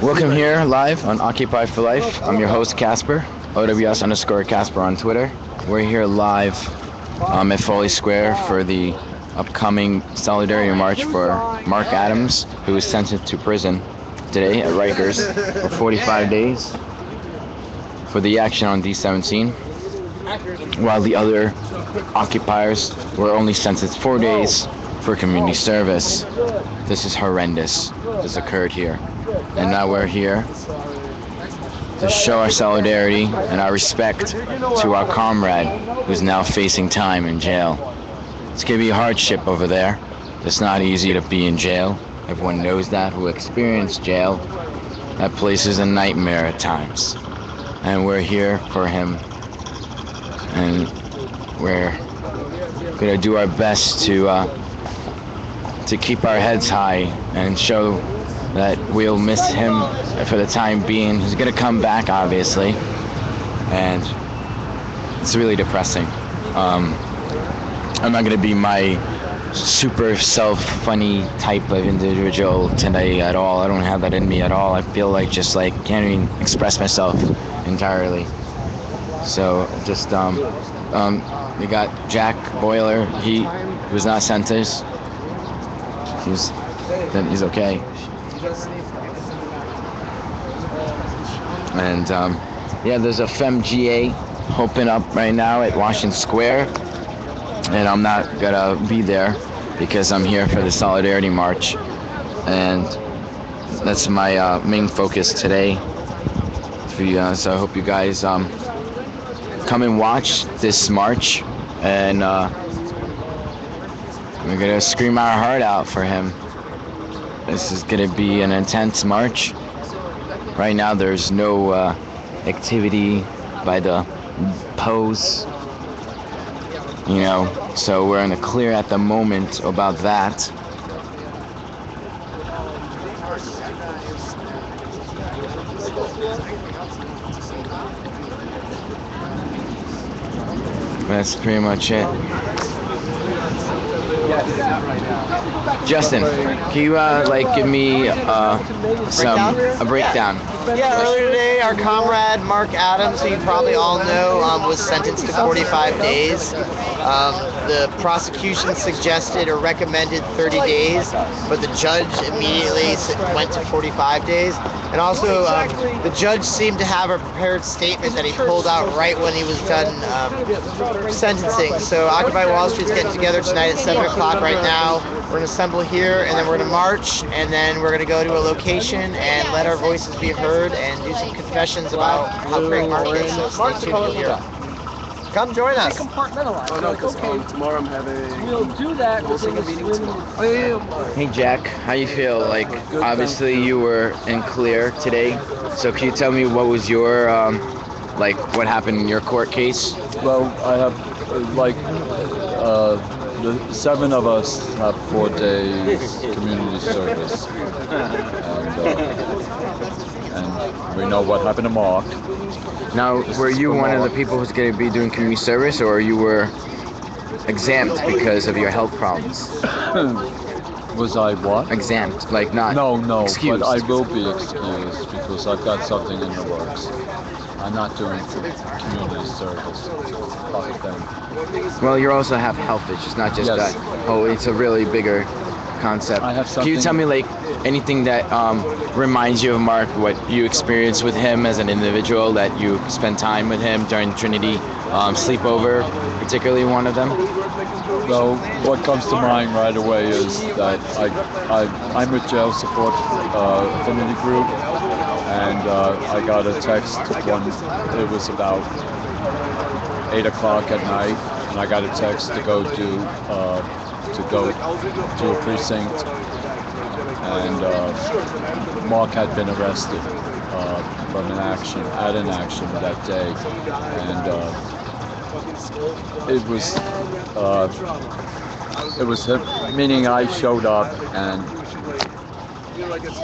Welcome here live on Occupy for Life. I'm your host Casper, OWS_Casper on Twitter. We're here live at Foley Square for the upcoming Solidarity March for Mark Adams, who was sentenced to prison today at Rikers for 45 days for the action on D17, while the other occupiers were only sentenced 4 days for community service. This is horrendous. This occurred here. And now we're here to show our solidarity and our respect to our comrade who's now facing time in jail. It's going to be a hardship over there. It's not easy to be in jail. Everyone knows that who experienced jail. That place is a nightmare at times. And we're here for him. And we're going to do our best to keep our heads high and show that we'll miss him for the time being. He's going to come back, obviously, and it's really depressing. I'm not going to be my super self-funny type of individual today at all. I don't have that in me at all. I feel like can't even express myself entirely. So just we got Jack Boiler. He was not sentenced. He's okay. And there's a FemGA open up right now at Washington Square, and I'm not gonna be there because I'm here for the Solidarity March, and that's my main focus today. So I hope you guys come and watch this march, and we're gonna scream our heart out for him. This is gonna be an intense march. Right now there's no activity by the pose, so we're in the clear at the moment about that. That's pretty much it. Justin, can you give me a breakdown? Yeah, earlier today, our comrade Mark Adams, who you probably all know, was sentenced to 45 days. The prosecution suggested or recommended 30 days, but the judge immediately went to 45 days. And also, the judge seemed to have a prepared statement that he pulled out right when he was done sentencing. So Occupy Wall Street's getting together tonight at 7 o'clock right now. We're going to assemble here, and then we're going to march, and then we're going to go to a location and let our voices be heard and do some confessions about how great Mark is. So stay tuned, you'll hear. Come join us. Compartmentalize. Oh no, because tomorrow I'm having. We'll do that. Hey Jack, how you feel? Obviously you were in clear today, so can you tell me what was your what happened in your court case? Well, I have the 7 of us have 4 days community service, and we know what happened to Mark. Now, were you one of the people who's going to be doing community service, or you were exempt because of your health problems? Was I what? Exempt, not No, excused. but I will be excused because I've got something in the works. I'm not doing community service. Well, you also have health issues, not just Yes. that. Oh, it's a really bigger concept. I have Can you tell me anything that reminds you of Mark, what you experienced with him as an individual, that you spent time with him during Trinity sleepover, particularly one of them? Well, what comes to mind right away is that I'm with Jail Support Affinity Group, and I got a text when it was about 8 o'clock at night, and I got a text to go to a precinct, and Mark had been arrested from an action that day, and it was him, meaning I showed up and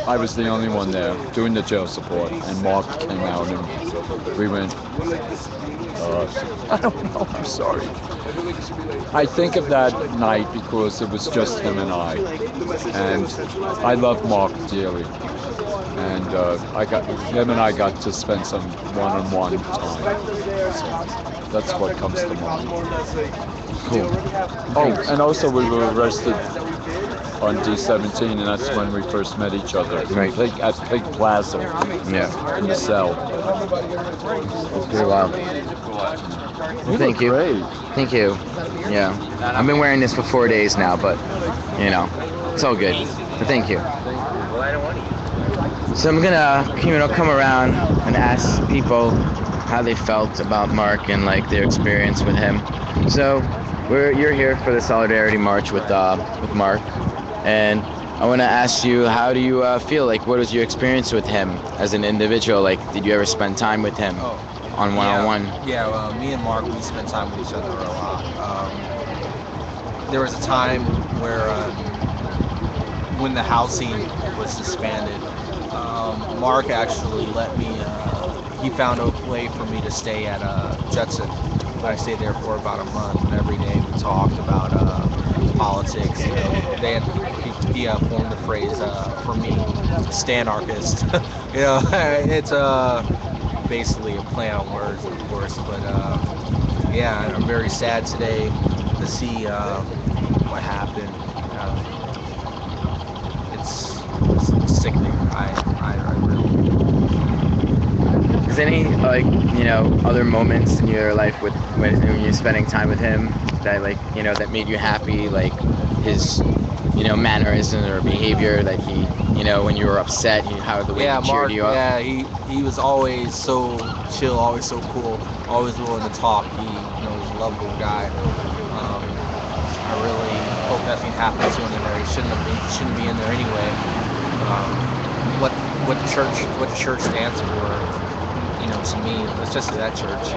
I was the only one there doing the jail support, and Mark came out and we went I don't know. I'm sorry. I think of that night because it was just him and I love Mark dearly, and I got him and I got to spend some one-on-one time. So that's what comes to mind. Cool. Oh, Thanks. and also we were arrested on D17, and that's when we first met each other Right. At Pig Plaza Yeah. in the cell. It's pretty wild. Well, You look thank you. great. Thank you. Yeah. I've been wearing this for 4 days now, but it's all good. But thank you. Thank you. So I'm gonna, come around and ask people how they felt about Mark and like their experience with him. So you're here for the Solidarity March with Mark, and I want to ask you, how do you feel? Like, what was your experience with him as an individual? Like, did you ever spend time with him Oh, on yeah, one-on-one? yeah. Me and Mark, we spent time with each other a lot. There was a time where when the housing was disbanded, Mark actually let me. He found a way for me to stay at Judson. I stayed there for about a month, and every day we talked about politics. He formed the phrase for me, stand-archist. It's basically a play on words, of course. But yeah, I'm very sad today to see what happened. It's sickening. I really. Is there any like other moments in your life when you're spending time with him that that made you happy, like his mannerism or behavior that he when you were upset, how the way Yeah, he cheered Mark. you up? Yeah, he was always so chill, always so cool, always willing to talk. He's a lovable guy. I really hope nothing happens to him in there. He shouldn't be in there anyway. Um, what the church stands for, to me, especially that church,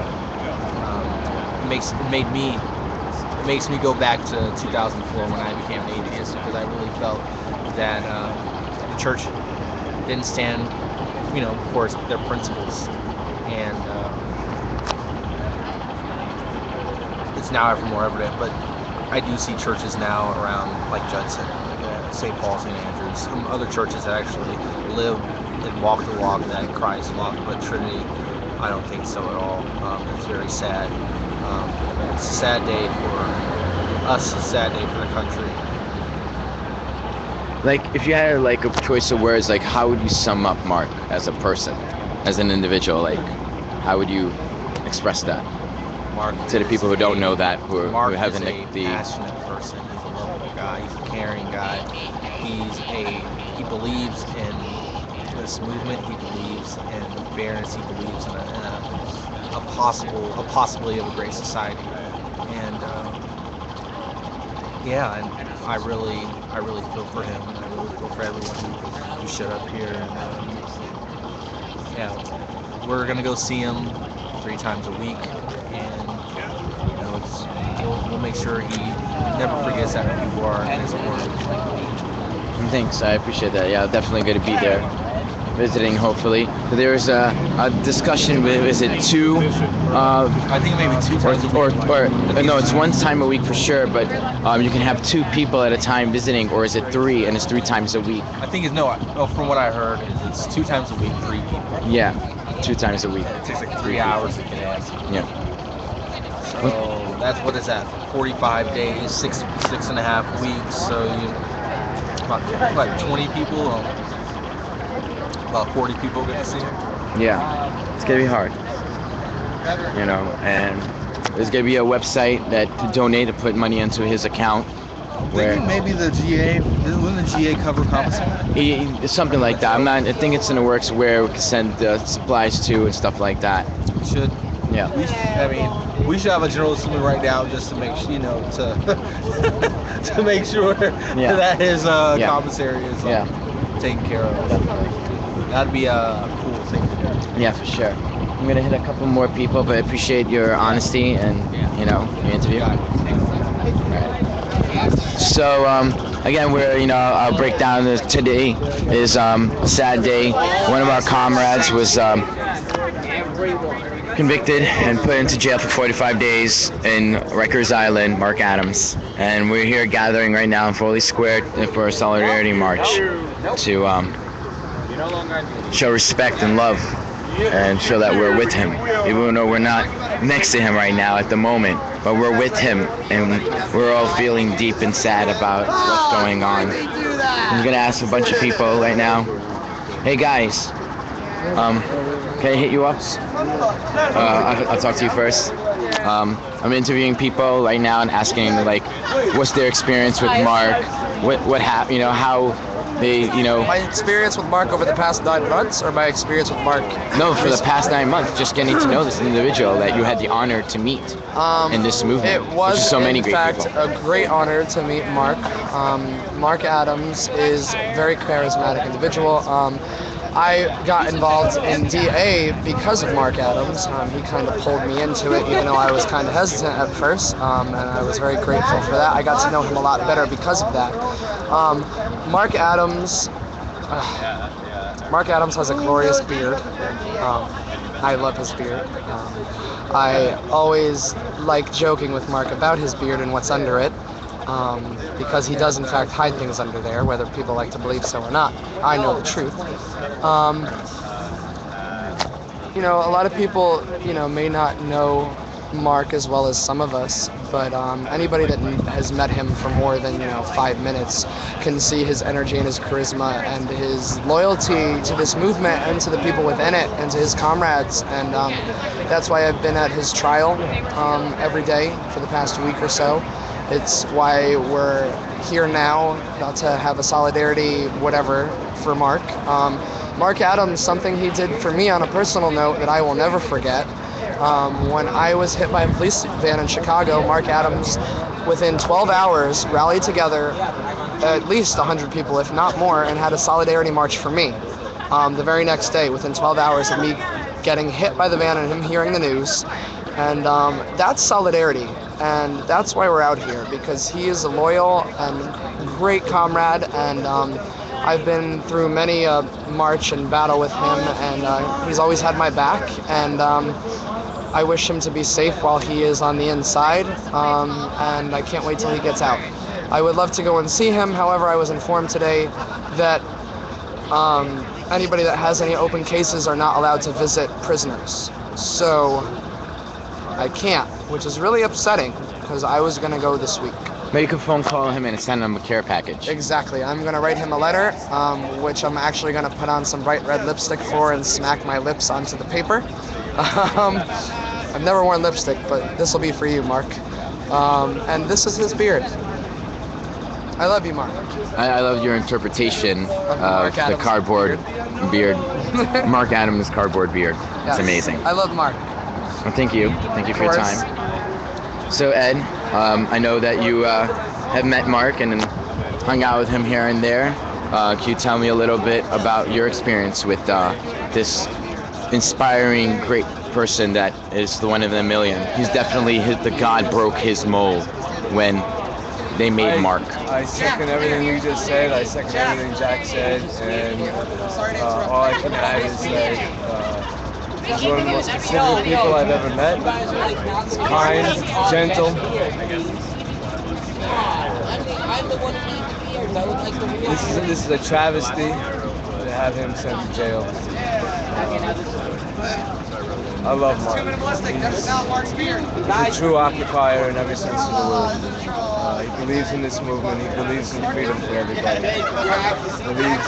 it makes me go back to 2004 when I became an atheist, because I really felt that the church didn't stand, for their principles, and it's now ever more evident. But I do see churches now around like Judson, like St. Paul, St. Andrews, some other churches that actually live and walk the walk that Christ walked. But Trinity, I don't think so at all. It's very sad. It's a sad day for us, a sad day for the country. Like, if you had like a choice of words, like how would you sum up Mark as a person, as an individual? Like, how would you express that Mark to the people who don't know that, who Mark is haven't a the passionate person. He's a lovable guy. He's a caring guy. He believes in this movement. He believes in fairness. He believes in a possibility of a great society. And yeah, and I really feel for him. And I really feel for everyone who showed up here. And yeah, we're gonna go see him 3 times a week, and we'll make sure he never forgets that who you are in his word. Thanks, I appreciate that. Yeah, definitely going to be there, visiting hopefully. There's a discussion with, is it two? I think maybe 2 times a week. Or no, it's 1 time a week for sure, but you can have 2 people at a time visiting, or is it 3 and it's 3 times a week? I think it's no. From what I heard, it's 2 times a week, 3 people. Yeah, 2 times a week. It takes like 3 hours to get in. Yeah. So that's what is that? 45 days, six and a half weeks. So about 20 people, about 40 people get to see him. Yeah, it's gonna be hard, and there's gonna be a website that to donate to put money into his account. Where Thinking maybe the GA, wouldn't the GA cover compensation? something like that. I think it's in the works where we can send supplies to and stuff like that. We should. Yeah. We should have a general assembly right now just to make to make sure Yeah. that his Yeah. commissary is Yeah. taken care of. That'd be a cool thing to do. Yeah, for sure. I'm gonna hit a couple more people, but I appreciate your honesty and your interview. Got it. So again, I'll break down today is a sad day. One of our comrades was convicted and put into jail for 45 days in Rikers Island, Mark Adams. And we're here gathering right now in Foley Square for a solidarity march to show respect and love and show that we're with him, even though we're not next to him right now at the moment, but we're with him, and we're all feeling deep and sad about what's going on. I'm gonna ask a bunch of people right now. Hey guys, can I hit you up? I'll talk to you first. I'm interviewing people right now and asking like, what's their experience with Mark? What happened? How they, My experience with Mark over the past 9 months, or my experience with Mark? No, for the past 9 months, just getting to know this individual that you had the honor to meet in this movement. It was, which is so many in great fact, people. a great honor to meet Mark. Mark Adams is a very charismatic individual. I got involved in DA because of Mark Adams. He kind of pulled me into it, even though I was kind of hesitant at first, and I was very grateful for that. I got to know him a lot better because of that. Mark Adams, Mark Adams has a glorious beard. I love his beard. I always like joking with Mark about his beard and what's under it. Because he does in fact hide things under there, whether people like to believe so or not. I know the truth. A lot of people, may not know Mark as well as some of us, but anybody that has met him for more than 5 minutes can see his energy and his charisma and his loyalty to this movement and to the people within it and to his comrades. And that's why I've been at his trial every day for the past week or so. It's why we're here now, about to have a solidarity whatever for Mark. Mark Adams, something he did for me on a personal note that I will never forget. When I was hit by a police van in Chicago, Mark Adams, within 12 hours, rallied together at least 100 people, if not more, and had a solidarity march for me. The very next day, within 12 hours of me getting hit by the van and him hearing the news. And that's solidarity. And that's why we're out here, because he is a loyal and great comrade, and I've been through many a march and battle with him, and he's always had my back, and I wish him to be safe while he is on the inside, and I can't wait till he gets out. I would love to go and see him. However, I was informed today that anybody that has any open cases are not allowed to visit prisoners. So I can't, which is really upsetting, because I was going to go this week. Maybe you could phone call him and send him a care package. Exactly. I'm going to write him a letter, which I'm actually going to put on some bright red lipstick for and smack my lips onto the paper. I've never worn lipstick, but this will be for you, Mark. And this is his beard. I love you, Mark. I love your interpretation of Mark the Adams' cardboard beard. Mark Adams' cardboard beard. Yes. It's amazing. I love Mark. Well, thank you. Thank you for your course. time. So, Ed, I know that you have met Mark and hung out with him here and there. Can you tell me a little bit about your experience with this inspiring, great person that is the one in a million? He's definitely the God broke his mold when they made Mark. I second everything you just said. I second everything Jack said, and all I can add is that he's one of the most considerate people I've ever met. He's kind, gentle. This is a travesty to have him sent to jail. I love Mark. He's a true occupier in every sense of the word. He believes in this movement. He believes in freedom for everybody. He believes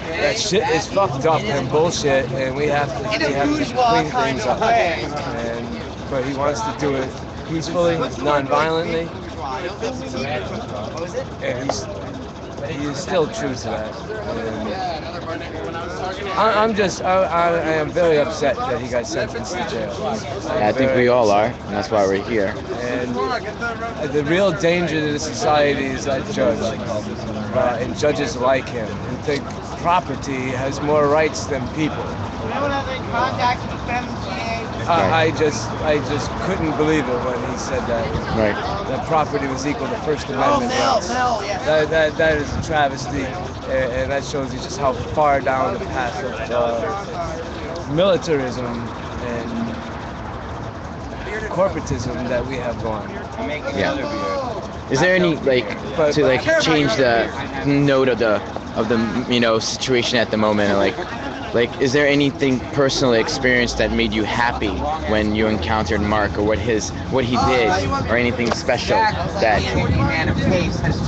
that shit is fucked up and bullshit, and we have to clean things up. But he wants to do it peacefully, non-violently, and he is still true to that. I am very upset that he got sentenced to jail. I think we all are, and that's why we're here. And the real danger to the society is that judge, and judges like him, who think property has more rights than people. I just couldn't believe it when he said that. Right. That property was equal to First Amendment rights. That is a travesty, and that shows you just how far down the path of militarism corporatism that we have going. Yeah. Is there any like But to like change the note of the situation at the moment? Like is there anything personally experienced that made you happy when you encountered Mark, or what he did, or anything special that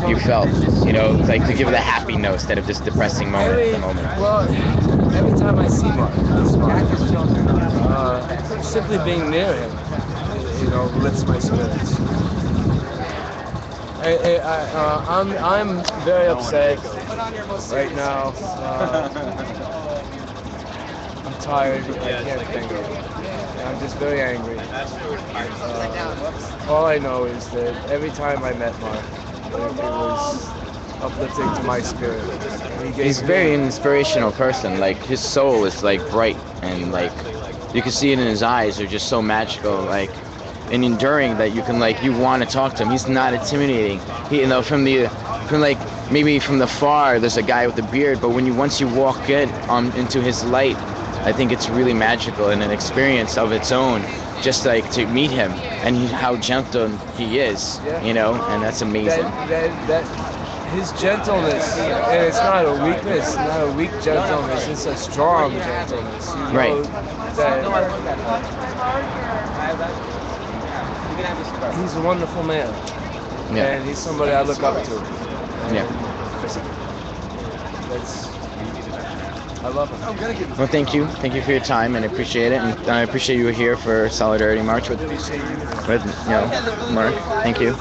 you felt? Like to give it a happy note instead of just depressing moment at the moment. Every time I see Mark, I smile. Simply being near him, lifts my spirits. I'm very upset right now. I'm tired. I can't think. I'm just very angry. All I know is that every time I met Mark, it was uplifting to my spirit. He gave He's me- very inspirational person. Like his soul is like bright, and like you can see it in his eyes. They're just so magical. Like and enduring that you can like you want to talk to him. He's not intimidating. From like maybe from the far there's a guy with a beard, but when you once you walk in into his light, I think it's really magical and an experience of its own. Just like to meet him and how gentle he is, and that's amazing. that his gentleness, and it's not a weakness, not a weak gentleness, it's a strong gentleness. Right. That he's a wonderful man, Yeah. and he's somebody I look up to. Yeah. That's, I love him. Well, thank you for your time, and I appreciate it, and I appreciate you here for Solidarity March with Mark. Thank you,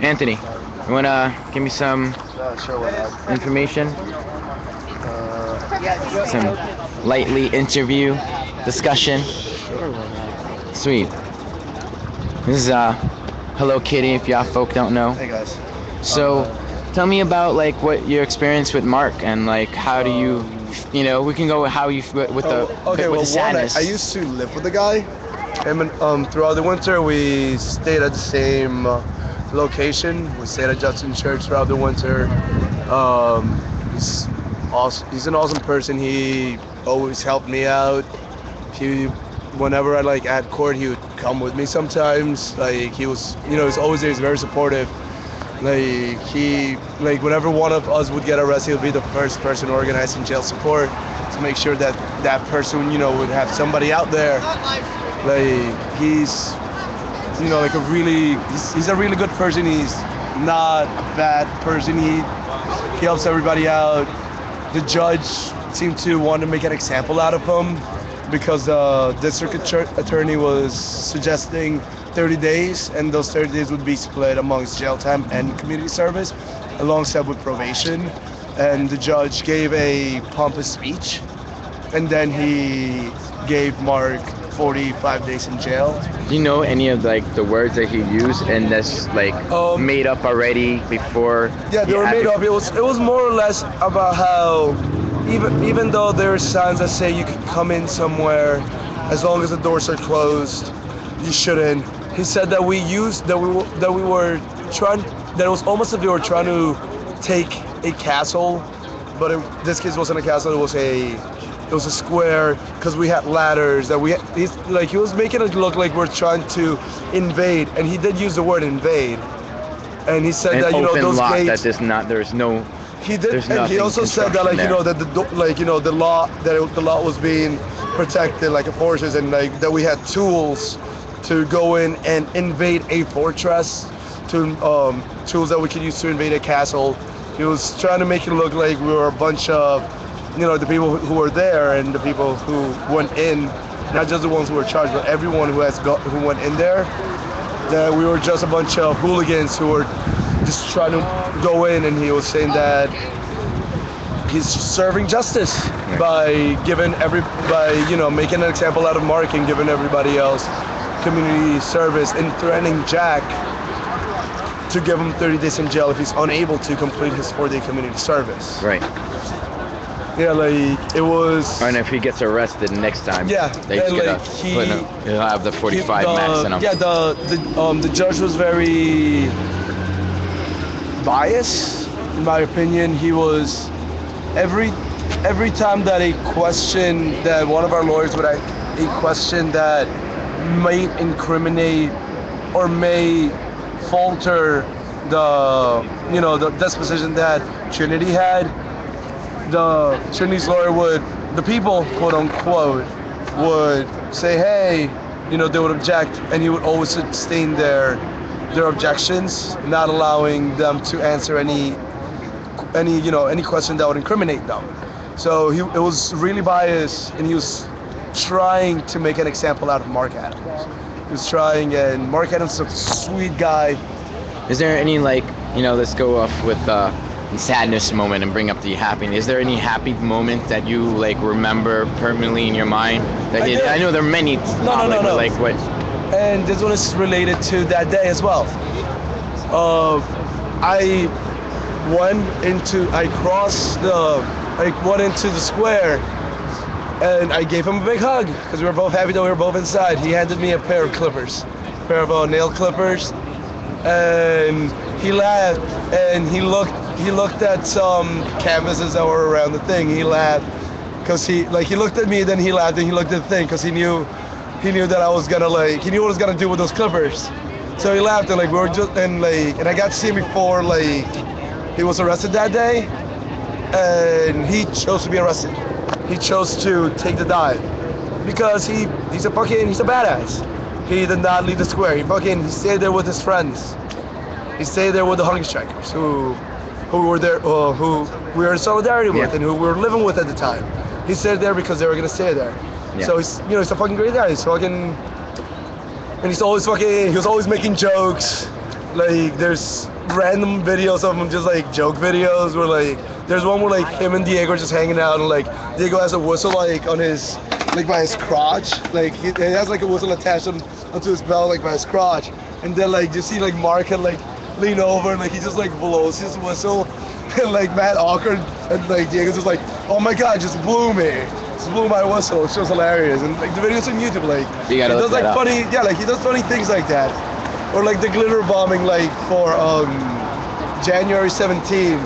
Anthony. You wanna give me some information, some lightly interview discussion? Sweet. This is Hello Kitty, if y'all folk don't know. Hey guys. So, tell me about like what your experience with Mark, and like how do you, we can go with how you with the with the sadness. I used to live with the guy, and throughout the winter we stayed at the same location. We stayed at Judson Church throughout the winter. He's awesome. He's an awesome person. He always helped me out. Whenever I at court, he would come with me sometimes. Like he was, he's always there. He's very supportive. Whenever one of us would get arrested, he'll be the first person organizing jail support to make sure that that person, would have somebody out there. He's, he's a really good person. He's not a bad person. He helps everybody out. The judge seemed to want to make an example out of him because the district attorney was suggesting 30 days, and those 30 days would be split amongst jail time and community service alongside with probation. And the judge gave a pompous speech, and then he gave Mark 45 days in jail. Do you know any of the words that he used, and that's made up already before? Yeah, they were made up. It was more or less about how even though there are signs that say you can come in somewhere as long as the doors are closed, you shouldn't. He said that it was almost as if we were trying to take a castle, but this case wasn't a castle. It was a square because we had ladders that he was making it look like we're trying to invade, and he did use the word invade. And he said that open those lot, gates. that there's no. He did, There's and he nothing also said that construction that the law was being protected forces, and that we had tools to go in and invade a fortress, tools that we could use to invade a castle. He was trying to make it look like we were a bunch of, the people who were there and the people who went in, not just the ones who were charged, but everyone who went in there. That we were just a bunch of hooligans who were just trying to go in, and he was saying that he's serving justice by making an example out of Mark and giving everybody else community service, and threatening Jack to give him 30 days in jail if he's unable to complete his 4-day community service. Right. Yeah, it was. And if he gets arrested next time, Yeah, he'll have the 45 max in him. Yeah, the judge was very biased, in my opinion. He was every time that one of our lawyers would a question that may incriminate or may falter the disposition that Trinity had, the Trinity's lawyer would, the people, quote unquote, would say, hey, they would object, and he would always sustain their objections, not allowing them to answer any question that would incriminate them. So it was really biased, and he was trying to make an example out of Mark Adams. He was trying, and Mark Adams is a sweet guy. Is there any let's go off with the sadness moment and bring up the happiness. Is there any happy moment that you remember permanently in your mind? I know there are many. No. Like what? And this one is related to that day as well. I went into the square, and I gave him a big hug because we were both happy that we were both inside. He handed me a pair of clippers, a pair of nail clippers, and he laughed, and he looked at some canvases that were around the thing. He laughed because he looked at me, then he laughed, and he looked at the thing because he knew that I was gonna he knew what I was gonna do with those clippers. So he laughed, and we were just and I got to see him before he was arrested that day, and he chose to be arrested. He chose to take the dive because he's a badass. He did not leave the square. He stayed there with his friends. He stayed there with the hunger strikers who were there, who we were in solidarity with, and who we were living with at the time. He stayed there because they were gonna stay there. Yeah. So he's a fucking great guy. He's fucking, and he was always making jokes. There's random videos of him, just joke videos where there's one where him and Diego are just hanging out, and Diego has a whistle on his by his crotch. He has a whistle attached onto his belt by his crotch, and then you see Mark can lean over and he just blows his whistle and mad awkward, and Diego's just oh my god, just blew me. Just blew my whistle. It's just hilarious, and the video's on YouTube. You gotta he look does that funny, up. he does funny things like that, or the glitter bombing for January 17.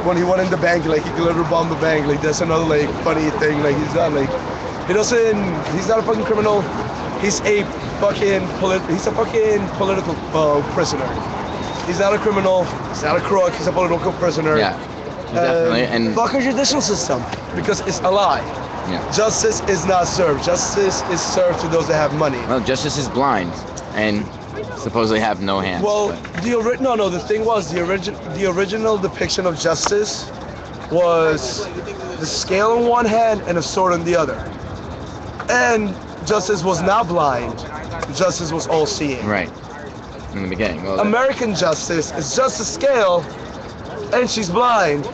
When he went in the bank, he glitter bombed the bank. That's another funny thing. He's not he's not a fucking criminal. He's a fucking political prisoner. He's not a criminal. He's not a crook. He's a political prisoner. Yeah, definitely. And fuck our judicial system, because it's a lie. Yeah. Justice is not served. Justice is served to those that have money. Well, justice is blind and supposedly have no hands. Well, the thing was the original depiction of justice was the scale on one hand and a sword on the other. And justice was not blind. Justice was all-seeing. Right. In the beginning. Well, American justice is just a scale, and she's blind.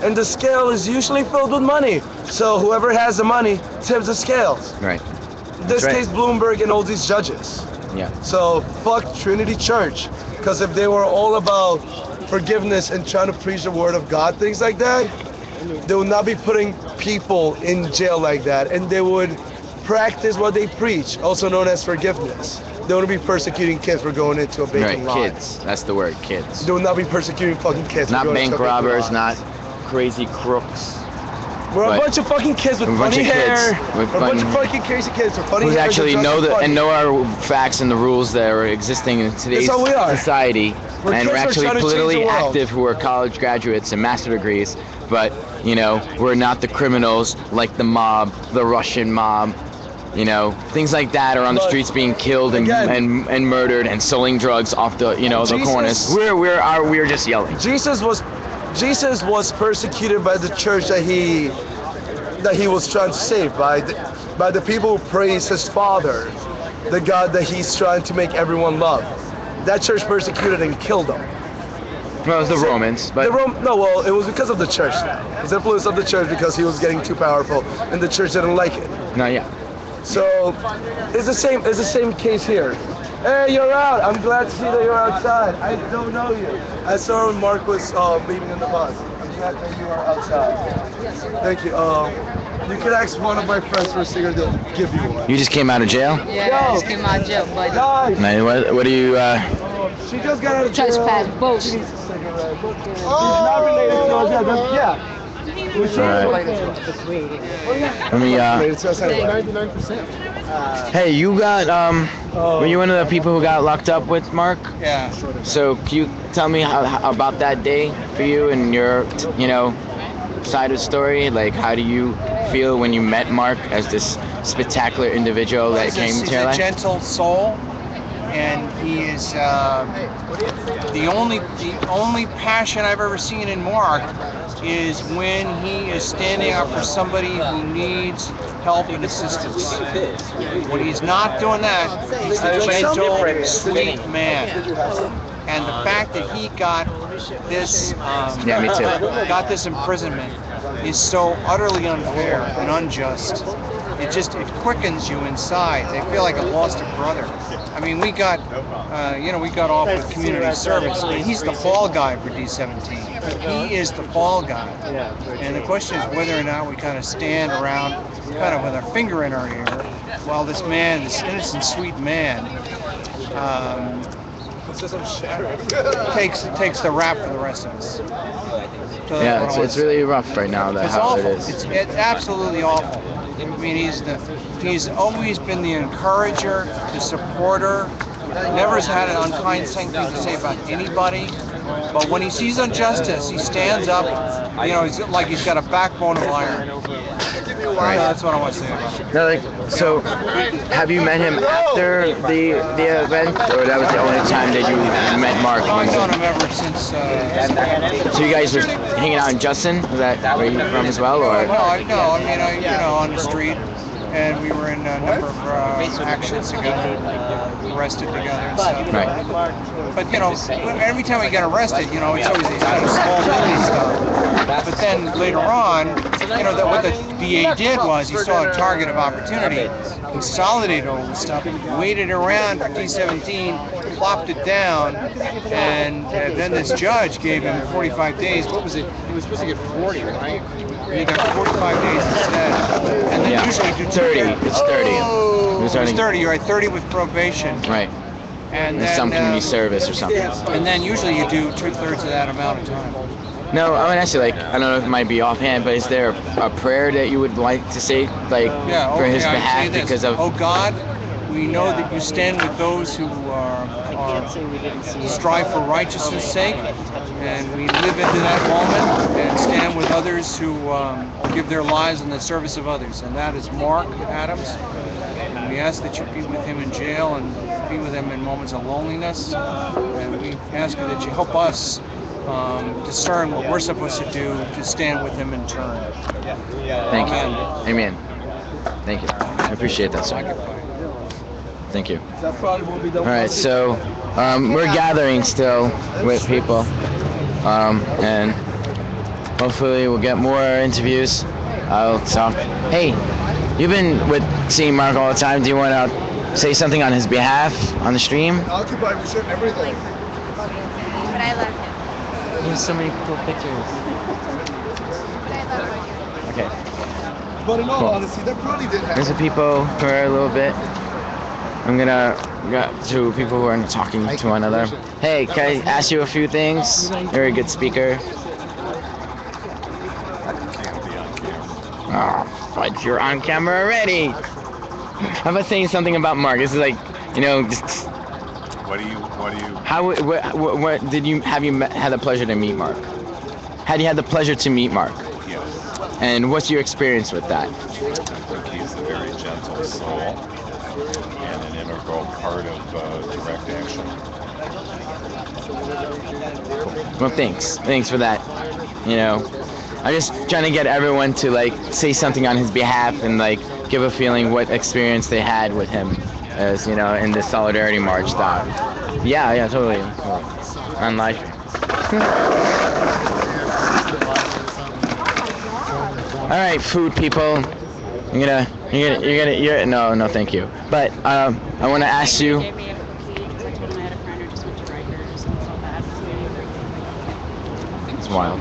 And the scale is usually filled with money. So whoever has the money tips the scales. Right. In this case, Bloomberg and all these judges. Yeah. So fuck Trinity Church, because if they were all about forgiveness and trying to preach the word of God, things like that, they would not be putting people in jail like that, and they would practice what they preach, also known as forgiveness. They wouldn't be persecuting kids for going into a bacon lot. Kids. That's the word, kids. They would not be persecuting fucking kids. Not bank robbers, not crazy crooks. We're a bunch of fucking kids with funny hair. We're a bunch of fucking crazy kids with funny hair. Who actually know our facts and the rules that are existing in today's society, and we're actually politically active, who are college graduates and master degrees, but we're not the criminals like the mob, the Russian mob. Things like that are on the streets being killed and murdered and selling drugs off the the corners. We're just yelling. Jesus was persecuted by the church that he was trying to save, by the people who praise his Father, the God that he's trying to make everyone love. That church persecuted and killed him. Well, it was the Romans, but it was because of the church. It was influence of the church, because he was getting too powerful, and the church didn't like it. No, yeah. So it's the same case here. Hey, you're out. I'm glad to see that you're outside. I don't know you. I saw when Mark was leaving in the bus. I'm glad that you are outside. Thank you. You can ask one of my friends for a cigarette. They'll give you one. You just came out of jail? Yeah, I just came out of jail, buddy. Nice. Man, what do you? She just got out of jail. Trespass, bullshit. She's not related to us. Yeah. Alright. Let me, hey, you got, were you one of the people who got locked up with Mark? Yeah. So, can you tell me how about that day for you and your, side of the story? Like, how do you feel when you met Mark as this spectacular individual that came He's to your a life? gentle soul, and he is the only passion I've ever seen in Mark is when he is standing up for somebody who needs help and assistance. When he's not doing that, he's a gentle, sweet man. And the fact that he got this Yeah, me too. got this imprisonment is so utterly unfair and unjust. It quickens you inside. They feel like I lost a brother. I mean, we got off with community service, but he's the fall guy for D17. He is the fall guy. And the question is whether or not we kind of stand around, kind of with our finger in our ear, while this man, this innocent, sweet man, takes the rap for the rest of us. So Yeah, it's really rough right now. it's How awful. it is. It's absolutely awful. I mean, he's always been the encourager, the supporter. Never has had an unkind thing to say about anybody. But when he sees injustice, he stands up. He's like he's got a backbone of iron. That's what I want to say about him. No, so have you met him after the event, or that was the only time that you met Mark? I've known him ever since. So you guys were hanging out in Justin? Is that where you're from as well, or? On the street, and we were in a number of actions together, arrested together and stuff. Right. But every time we get arrested, it's always these kind of small little stuff. But then later on, what the DA did was he saw a target of opportunity, consolidated all this stuff, waited around for D17, plopped it down, and then this judge gave him 45 days. What was it? He was supposed to get 40, right? He got 45 days instead. And then usually do 30. It's 30. Oh, it's 30. You're right. 30 with probation. Right. And then, some community service or something. And then usually you do 2/3 of that amount of time. No, I would ask you, I don't know if it might be offhand, but is there a prayer that you would like to say, for his behalf because of? Oh God, we know that you stand with those who strive for righteousness' sake, and we live into that moment and stand with others who give their lives in the service of others, and that is Mark Adams. And we ask that you be with him in jail and be with him in moments of loneliness, and we ask you that you help us discern what we're supposed to do to stand with him in turn. Thank you. Amen. Thank you. I appreciate that, sir. Thank you. All right, so we're gathering still with people, and hopefully we'll get more interviews. I'll talk. Hey, you've been seeing Mark all the time. Do you want to say something on his behalf on the stream? Occupy, we ship everything. But I love him. He has so many cool pictures. Okay. But in all Cool. honesty, that probably did happen. There's the people who are a little bit. I'm gonna get to people who are talking to one another. Hey, can I ask you a few things? You're a good speaker. Oh, but you're on camera already. How about saying something about Mark? This is just. What do you? How? What did you have you had the pleasure to meet Mark? Had you had the pleasure to meet Mark? Yes. And what's your experience with that? I think he's a very gentle soul and an integral part of direct action. Well, thanks. Thanks for that. I'm just trying to get everyone to say something on his behalf and give a feeling what experience they had with him, as in the solidarity march. That. Yeah, totally. On live. All right, food people. No, thank you. But I want to ask you. Gave me a cookie because I told him I had a friend who just went to Rikers and felt bad for me. It's wild.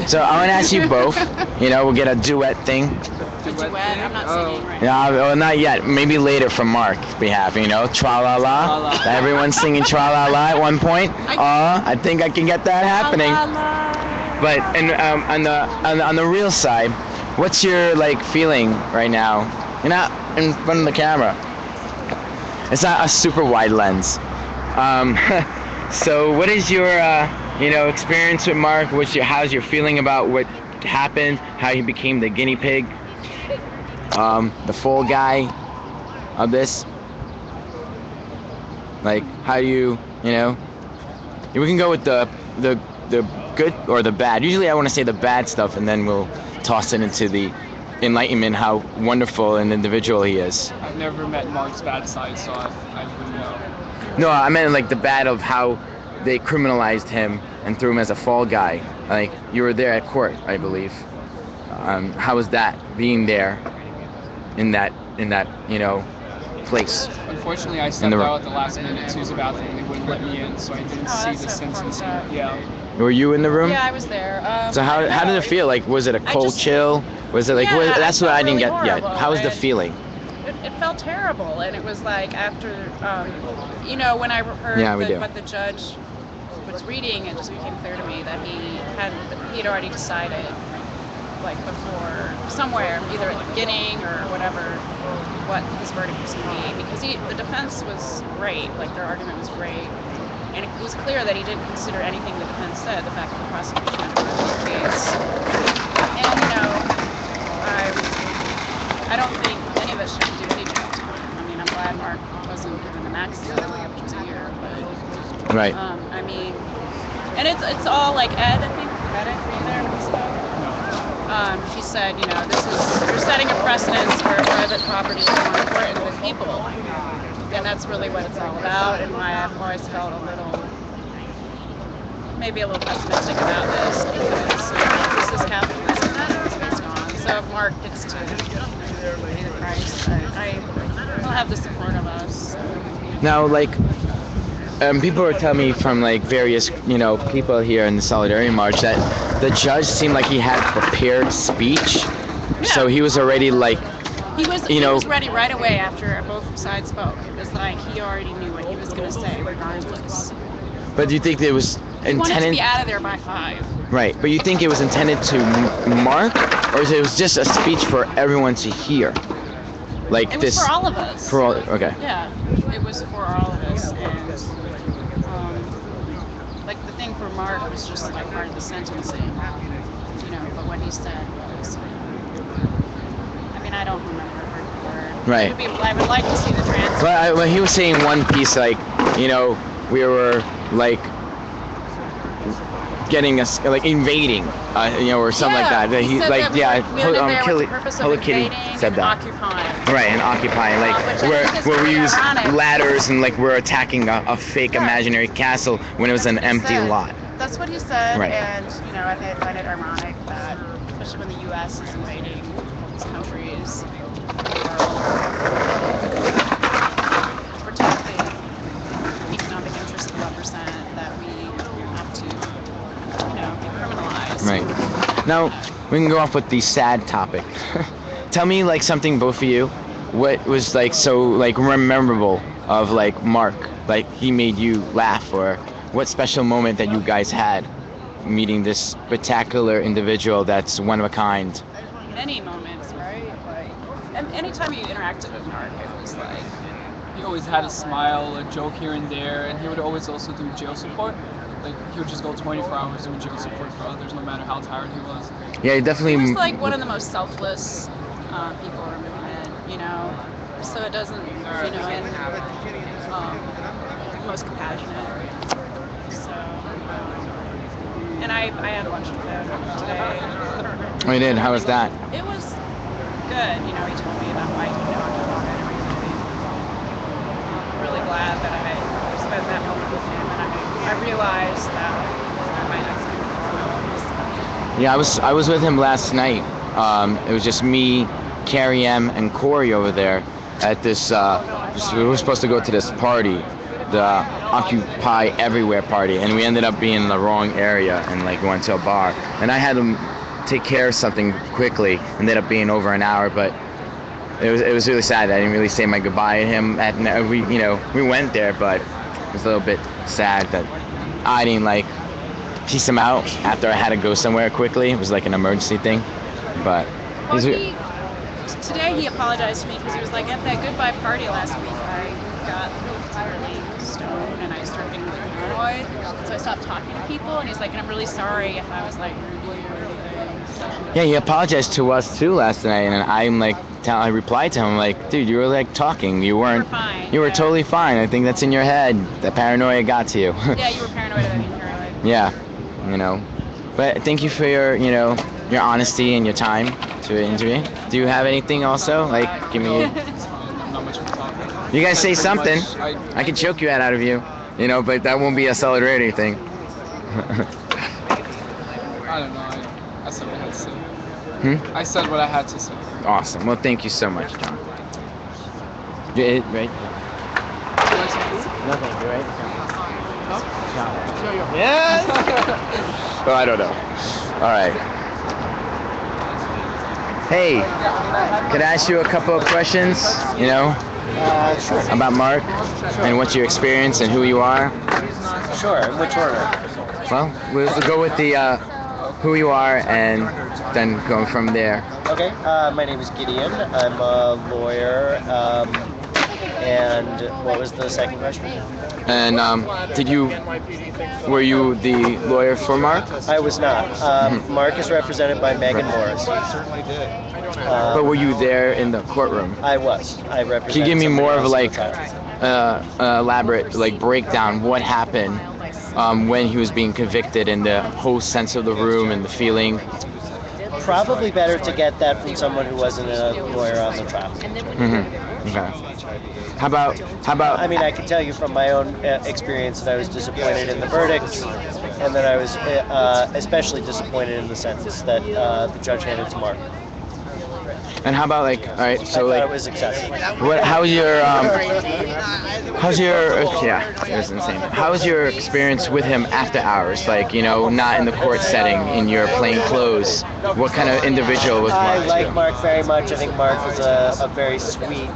So I want to ask you both. We'll get a duet thing. A duet? I'm not singing right Yeah, well, not yet. Maybe later from Mark's behalf. Tra la la. Everyone's singing tra la la at one point. I think I can get that happening. La, la, la. But and on the real side, what's your like feeling right now? You're not in front of the camera. It's not a super wide lens. Um, so what is your experience with Mark? How's your feeling about what happened? How he became the guinea pig? The fall guy of this? Like, how do we can go with the good or the bad. Usually I want to say the bad stuff and then we'll toss it into the enlightenment, how wonderful an individual he is. I've never met Mark's bad side, so I wouldn't know. No, I meant like the bad of how they criminalized him and threw him as a fall guy. Like, you were there at court, I believe. How was that, being there in that place? Unfortunately, I stepped out at the last minute to use the bathroom and they wouldn't let me in, so I didn't see the sentencing. Yeah. Were you in the room? Yeah, I was there. So how did it feel? Like, was it a cold chill? Was it like, Yeah, that's what I didn't really get yet. horrible, How was the and feeling? It felt terrible, and it was like after, when I heard what the judge was reading, it just became clear to me that he'd already decided, like before, somewhere, either at the beginning or whatever, what his verdict was going to be, because the defense was great, like their argument was great, and it was clear that he didn't consider anything the defense said, the fact that the prosecution had proved the case, and I don't think any of us should do any jail time. I mean, I'm glad Mark wasn't given the maximum, which was a year, but right. And it's all like Ed, I think. Ed, were you there when he spoke? He said, you're setting a precedence where private property is more important than people, and that's really what it's all about, and why I've always felt maybe a little pessimistic about this, because this is capitalism that it's based on. So if Mark gets to pay the price, he'll have the support of us. Now, like, people were telling me from like various people here in the Solidarity March that the judge seemed like he had a prepared speech, so he was already like he was ready right away after both sides spoke. It was like he already knew what he was going to say regardless. But do you think it was intended? He wanted to be out of there by 5. Right, but you think it was intended to Mark, or it was just a speech for everyone to hear? Like, it was for all of us. For all, okay. Yeah, it was for all of us, and like the thing for Mark was just like part of the sentencing, but what he said was, I mean, I don't remember word for word. Right. I would like to see the transcript. Well, he was saying one piece, like, we were like getting us like invading, or something like that. He said like, Hello Kitty said that. Occupying. Right, and occupying, like where we use ladders and like we're attacking a fake imaginary castle when it was an empty lot. That's what he said, right. And I find it ironic that, especially when the U.S. is invading these countries, protect the economic interests of the 1%, that we have to, be criminalized. Right. Now we can go off with the sad topic. Tell me like something, both of you, what was like so like memorable of like Mark, like he made you laugh, or what special moment that you guys had meeting this spectacular individual that's one of a kind. Many moments, right? Like, anytime you interacted with Mark, it was like he always had a smile, a joke here and there, and he would always also do jail support. Like, he would just go 24 hours doing jail support for others, no matter how tired he was. Yeah, he definitely. He was like one of the most selfless people in the movement, So it doesn't, most compassionate. So, and I had lunch with him today. Oh, you did? How was that? It was good. He told me about why he occupied and everything. I'm really glad that I spent that moment with him, and I realized that I might not speak. Yeah, I was with him last night. It was just me, Carrie M, and Corey over there at this. We were supposed to go to this party, the Occupy Everywhere party, and we ended up being in the wrong area and like went to a bar. And I had to take care of something quickly. Ended up being over an hour, but it was really sad. I didn't really say my goodbye to him. We went there, but it was a little bit sad that I didn't like piece him out after I had to go somewhere quickly. It was like an emergency thing, but Well, today he apologized to me because he was like, at that goodbye party last week, I got entirely stoned and I started getting really paranoid, so I stopped talking to people. And he's like, and I'm really sorry if I was like rude or anything. So, yeah, he apologized to us too last night, and I'm like, I replied to him like, dude, you were like talking, you weren't, fine. you were totally fine. I think that's in your head. The paranoia got to you. Yeah, you were paranoid about being paranoid. Yeah, you know. But thank you for your, your honesty and your time to interview. Do you have anything also? Like, give me. Not much of a talking. You guys say something. I I can choke you out of you, but that won't be a solidarity thing. I don't know. I said what I had to say. I said what I had to say. Awesome. Well, thank you so much, John. Right? No, thank you, right? Yes. Well, I don't know. All right. Hey, could I ask you a couple of questions, Sure. about Mark and what's your experience and who you are? Sure. In which order? Well, we'll go with the who you are and then go from there. Okay. My name is Gideon. I'm a lawyer. And what was the second question? And were you the lawyer for Mark? I was not. Mark is represented by Megan Morris. But were you there in the courtroom? I was. I represented. Can you give me more of somebody like else at the time. elaborate breakdown what happened when he was being convicted and the whole sense of the room and the feeling? Probably better to get that from someone who wasn't a lawyer on the trial. Okay. How about? I mean, I can tell you from my own experience that I was disappointed in the verdict, and that I was especially disappointed in the sentence that the judge handed to Mark. And how about all right, so I thought it was excessive. how's your yeah, it was insane. How's your experience with him after hours? Not in the court setting, in your plain clothes. What kind of individual was Mark? I like Mark very much. I think Mark was a very sweet,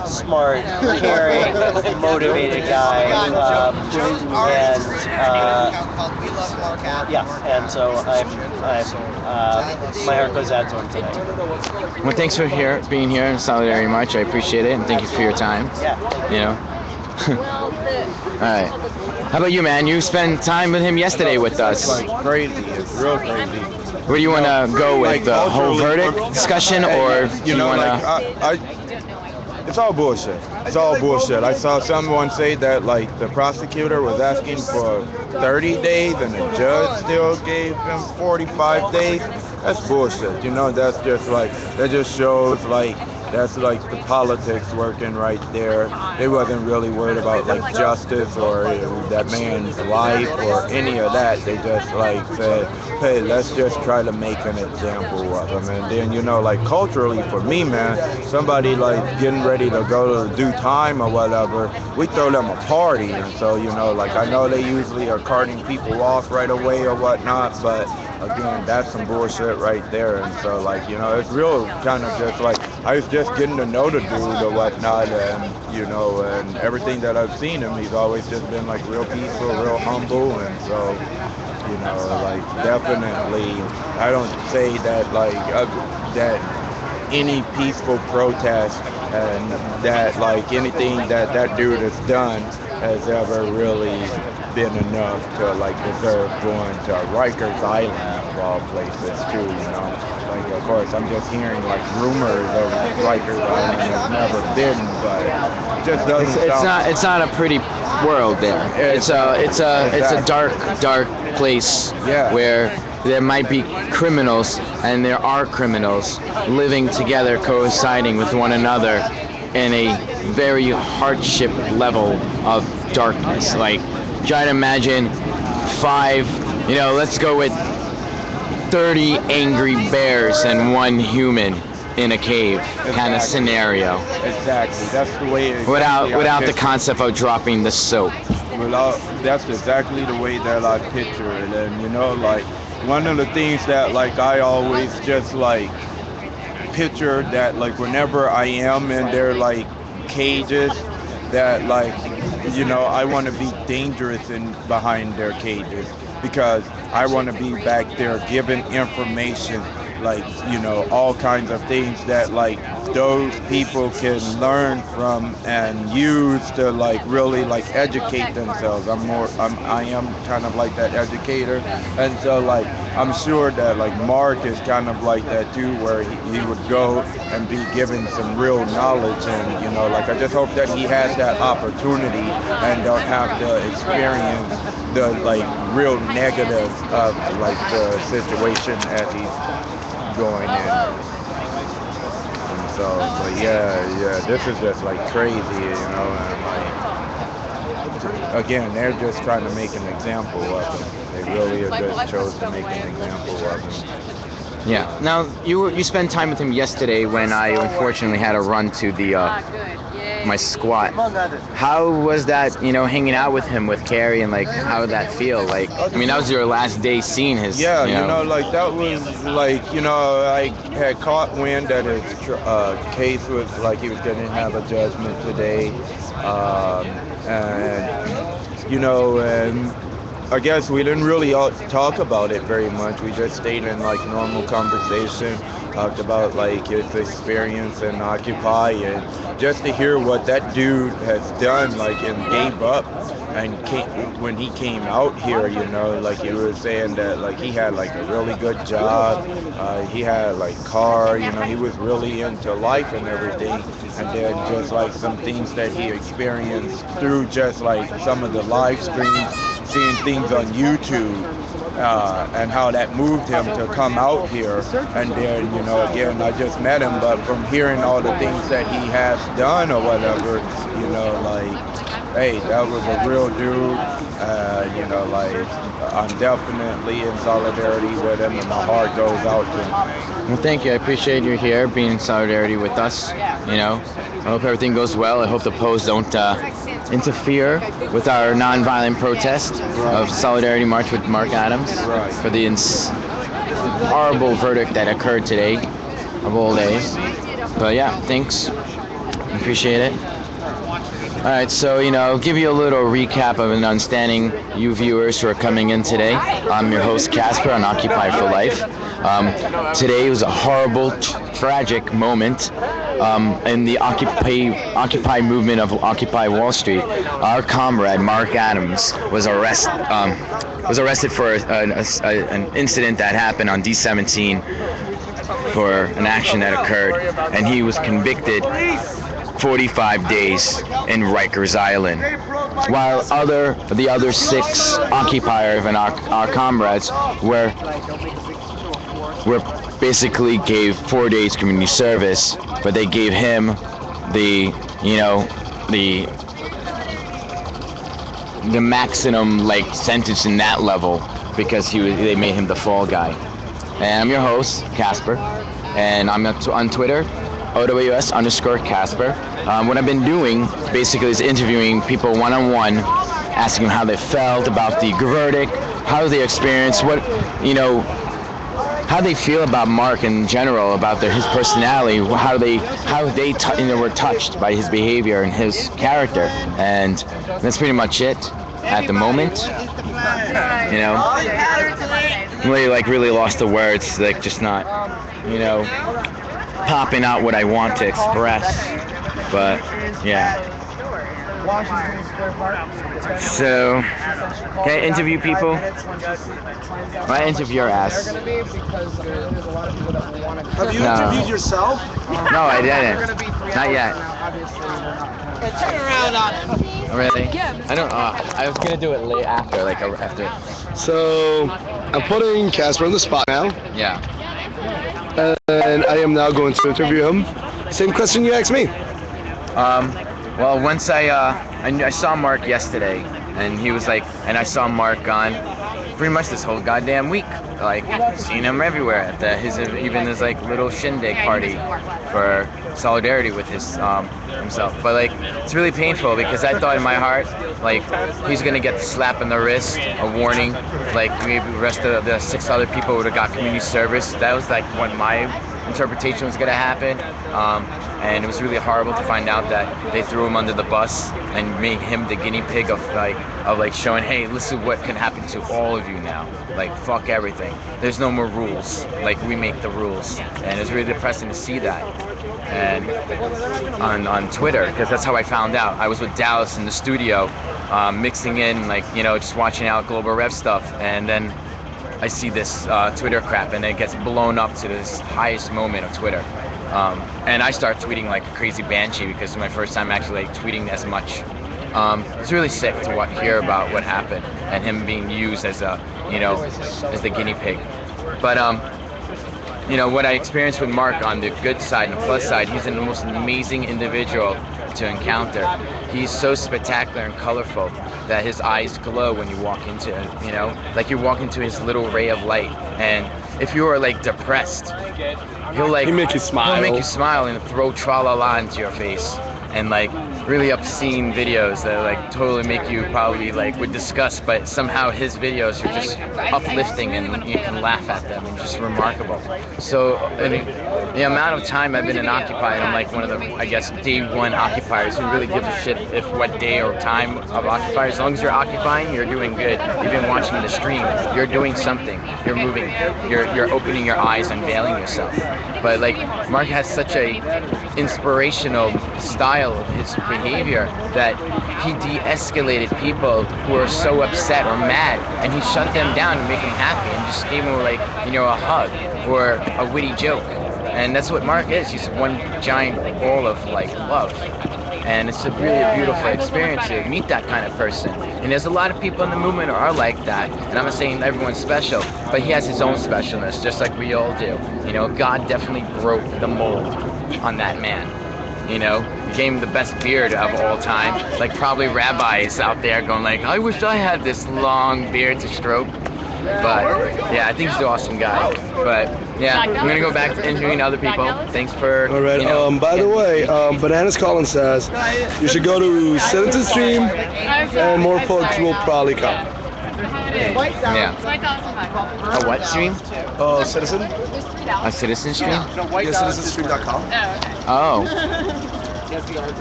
smart, caring, motivated guy, and so my heart goes out to him tonight. Well, thanks for being here in Solidarity March. I appreciate it, and thank you for your time. Yeah. All right. How about you, man? You spent time with him yesterday with us. It's like crazy. It's real crazy. Where do you want to go with the whole verdict discussion, or do you want to? It's all bullshit. It's all bullshit. I saw someone say that the prosecutor was asking for 30 days and the judge still gave him 45 days. That's bullshit. That's just that just shows that's the politics working right there. They wasn't really worried about justice or that man's life or any of that. They just said, hey, let's just try to make an example of him. And then culturally for me, man, somebody getting ready to go to do time or whatever, we throw them a party. And so I know they usually are carting people off right away or whatnot, but again, that's some bullshit right there. And so it's real kind of just I was just getting to know the dude or whatnot, and and everything that I've seen him, he's always just been real peaceful, real humble. And so definitely I don't say that that any peaceful protest and that anything that dude has done has ever really been enough to deserve going to Rikers Island of all places too. Of course I'm just hearing rumors of Rikers Island has never been, but it just doesn't. It's not a pretty world there. It's a dark place. Yeah. Where there might be criminals, and there are criminals living together, coinciding with one another in a very hardship level of darkness. Try to imagine 5, let's go with 30 angry bears and 1 human in a cave kind of scenario. Exactly. That's the way it Without the concept of dropping the soap. That's exactly the way that I picture it. And one of the things that I always just picture that whenever I am in their cages, that like, I want to be dangerous in behind their cages because I want to be back there giving information, like, all kinds of things that like those people can learn from and use to like really like educate themselves. I am kind of like that educator, and so like I'm sure that like Mark is kind of like that too, where he would go and be given some real knowledge, and like I just hope that he has that opportunity and don't have to experience the like real negative of like the situation as he's going in. And so, but yeah, this is just like crazy, and like again, they're just trying to make an example of him. They really just chose to make an example of him. Yeah. Now you spent time with him yesterday when I unfortunately had to run to the my squat. How was that? Hanging out with him with Carrie, and like how did that feel? Like, I mean, that was your last day seeing his. Yeah, like that was like, I had caught wind that his case was like he was going to have a judgment today, and and I guess we didn't really talk about it very much. We just stayed in like normal conversation, talked about like his experience in Occupy, and just to hear what that dude has done, like, and gave up. And when he came out here, like he was saying that like he had like a really good job, he had like car, he was really into life and everything. And then just like some things that he experienced through just like some of the live streams, seeing things on YouTube, and how that moved him to come out here. And then, again, I just met him, but from hearing all the things that he has done or whatever, like, hey, that was a real dude. Like, I'm definitely in solidarity with him, and my heart goes out to him. Well, thank you. I appreciate you here being in solidarity with us. I hope everything goes well. I hope the polls don't interfere with our nonviolent protest of solidarity march with Mark Adams for the horrible verdict that occurred today of all days. But yeah, thanks. Appreciate it. All right, so, give you a little recap of an understanding, you viewers who are coming in today. I'm your host, Casper, on Occupy for Life. Today was a horrible, tragic moment in the Occupy movement of Occupy Wall Street. Our comrade, Mark Adams, was arrested for an incident that happened on D17 for an action that occurred, and he was convicted 45 days in Rikers Island, while the other 6 occupiers and our comrades were basically gave 4 days community service, but they gave him the maximum like sentence in that level because they made him the fall guy. And I'm your host, Casper, and I'm on Twitter, OWS_Casper. What I've been doing basically is interviewing people one-on-one, asking them how they felt about the verdict, how they experienced, how they feel about Mark in general, about his personality, how they were touched by his behavior and his character, and that's pretty much it at the moment. Really lost the words, like just not, popping out what I want to express, but yeah. So, can I interview people? I interview your ass. Have you interviewed yourself? No, I didn't. Not yet. Turn around on him. Really? I don't. I was gonna do it late after, after. So I'm putting Casper on the spot now, Yeah. and I am now going to interview him. Same question you asked me. Well, once I saw Mark yesterday, and he was like, and I saw Mark gone pretty much this whole goddamn week. Like, seen him everywhere at his like little shindig party for solidarity with himself. But like, it's really painful because I thought in my heart, like, he's gonna get the slap in the wrist, a warning. Like maybe the rest of the 6 other people would have got community service. That was like what my interpretation was going to happen. And it was really horrible to find out that they threw him under the bus and made him the guinea pig of showing, hey, listen what can happen to all of you now. Like, fuck everything. There's no more rules. Like, we make the rules. And it's really depressing to see that. And on Twitter, because that's how I found out. I was with Dallas in the studio, mixing in, just watching out Global Rev stuff, and then I see this Twitter crap, and it gets blown up to this highest moment of Twitter. And I start tweeting like a crazy banshee because it's my first time actually tweeting as much. It's really sick to hear about what happened and him being used as as the guinea pig. But what I experienced with Mark on the good side and the plus side, he's the most amazing individual to encounter. He's so spectacular and colorful that his eyes glow when you walk into like you walk into his little ray of light. And if you are depressed, he'll make you smile and throw tra-la-la into your face. And really obscene videos that totally make you probably with disgust, but somehow his videos are just uplifting and you can laugh at them and just remarkable. So the amount of time I've been in Occupy, and I'm one of the, I guess, day one occupiers who really gives a shit if what day or time of Occupy. As long as you're occupying, you're doing good. You've been watching the stream, you're doing something, you're moving, you're opening your eyes, unveiling yourself. But Mark has such a inspirational style of his behavior that he de-escalated people who are so upset or mad, and he shut them down to make them happy and just gave them a hug or a witty joke. And that's what Mark is. He's one giant ball of love. And it's a really beautiful experience to meet that kind of person. And there's a lot of people in the movement who are like that. And I'm not saying everyone's special, but he has his own specialness, just like we all do. God definitely broke the mold on that man. He gave him the best beard of all time. Probably rabbis out there going I wish I had this long beard to stroke. But yeah, I think he's an awesome guy. But yeah, I'm gonna go back to interviewing other people. Thanks for. All right. By the way, Bananas Collins says you should go to Citizen Stream, and more folks will probably come. Yeah. A what stream? Citizen. A Citizen stream? Yeah, citizenstream.com. Oh.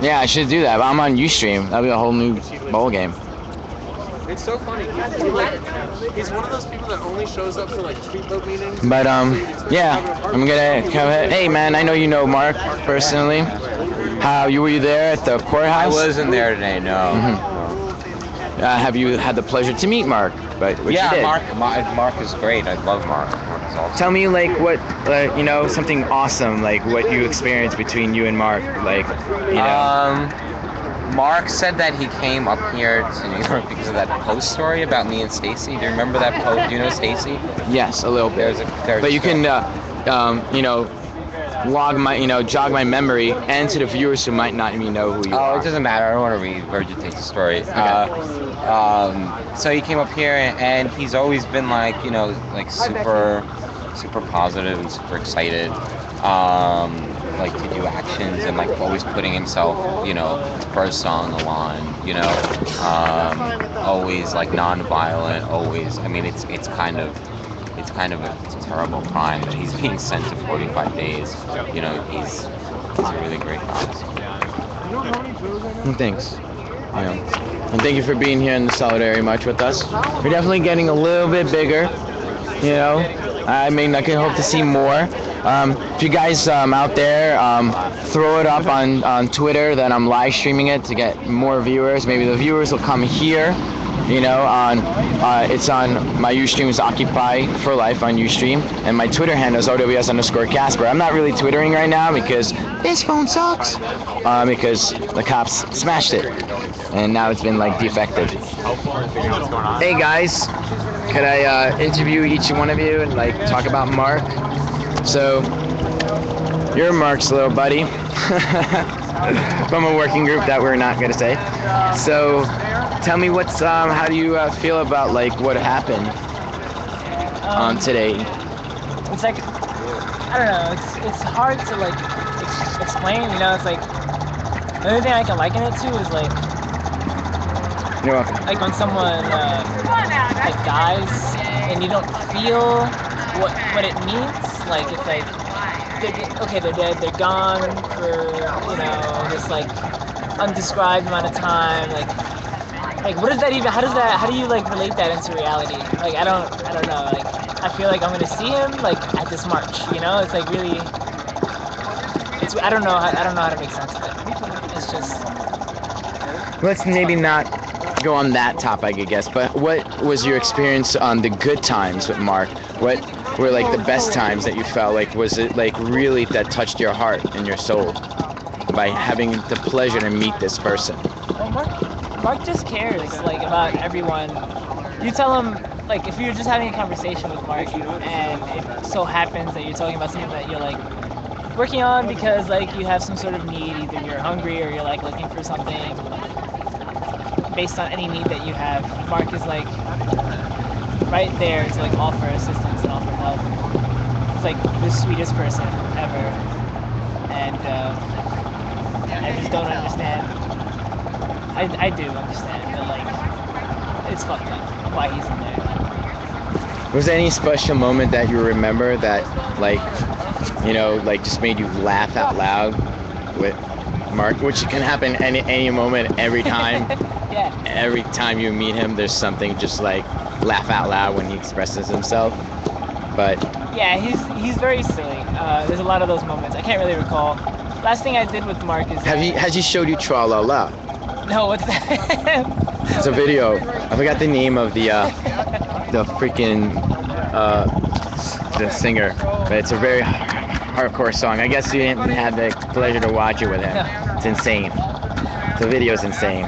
Yeah, I should do that. But I'm on Ustream. That'll be a whole new bowl game. It's so funny. He's one of those people that only shows up for street boat meetings. But yeah, I'm gonna come. Hey man, I know you know Mark personally. How were you there at the courthouse? I wasn't there today. No. Mm-hmm. Have you had the pleasure to meet Mark? But yeah, you did. Mark is great. I love Mark. Mark is awesome. Tell me what something awesome what you experienced between you and Mark Mark said that he came up here to New York because of that post story about me and Stacy. Do you remember that post? Do you know Stacy? Yes, a little bit. But you can, jog my memory, and to the viewers who might not even know who you are. Oh, it doesn't matter. I don't want to regurgitate the story. Okay. So he came up here, and he's always been super positive and super excited. To do actions and always putting himself, first on the line, always non-violent, always. I mean, it's kind of a terrible crime that he's being sent to 45 days. He's a really great guy. Thanks. And thank you for being here in the Solidarity March with us. We're definitely getting a little bit bigger. I can hope to see more. If you guys out there, throw it up on Twitter that I'm live streaming it to get more viewers. Maybe the viewers will come here. It's on my Ustream is Occupy for Life on Ustream, and my Twitter handle is OWS_Casper. I'm not really twittering right now because this phone sucks. Because the cops smashed it, and now it's been defected. Hey guys, could I interview each one of you and talk about Mark? So, you're Mark's little buddy from a working group that we're not gonna say. So, tell me how do you feel about what happened today? It's I don't know. It's hard to explain. It's the only thing I can liken it to is You're welcome. When someone dies and you don't feel what it means. It's they're dead, they're gone for this like undescribed amount of time. Like what does that even? How do you like relate that into reality? Like I don't know. Like I feel like I'm gonna see him like at this march. It's like really. I don't know how to make sense of it. It's just. Let's maybe not go on that topic, I guess. But what was your experience on the good times with Mark? What were like the best times that you felt like? Was it like really that touched your heart and your soul by having the pleasure to meet this person? Well, Mark just cares like about everyone. You tell him like if you're just having a conversation with Mark and it so happens that you're talking about something that you're like working on because like you have some sort of need, either you're hungry or you're like looking for something based on any need that you have. Mark is like right there to like offer assistance and offer help. It's like the sweetest person ever, and I just don't understand. I do understand, but like it's fucked up why he's in there. Was there any special moment that you remember that like like just made you laugh out loud with Mark, which can happen any moment, every time? Yeah. Every time you meet him, there's something just like laugh out loud when he expresses himself. But yeah, he's very silly. There's a lot of those moments. I can't really recall. Last thing I did with Mark is. Has he showed you Tra La La? No, what's that? It's a video. I forgot the name of the freaking the singer, but it's a very hardcore song. I guess you didn't have the pleasure to watch it with him. It's insane. The video's insane.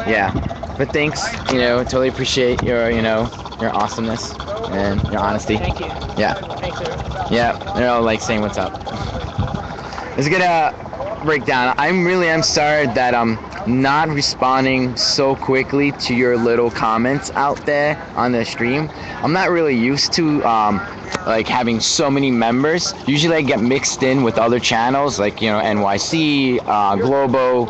Yeah, but thanks. Totally appreciate your your awesomeness and your honesty. Thank you. Yeah. Thank you. Yeah, they're all like saying what's up. Let's get a breakdown. I'm sorry that I'm not responding so quickly to your little comments out there on the stream. I'm not really used to like having so many members. Usually I get mixed in with other channels like NYC, Globo,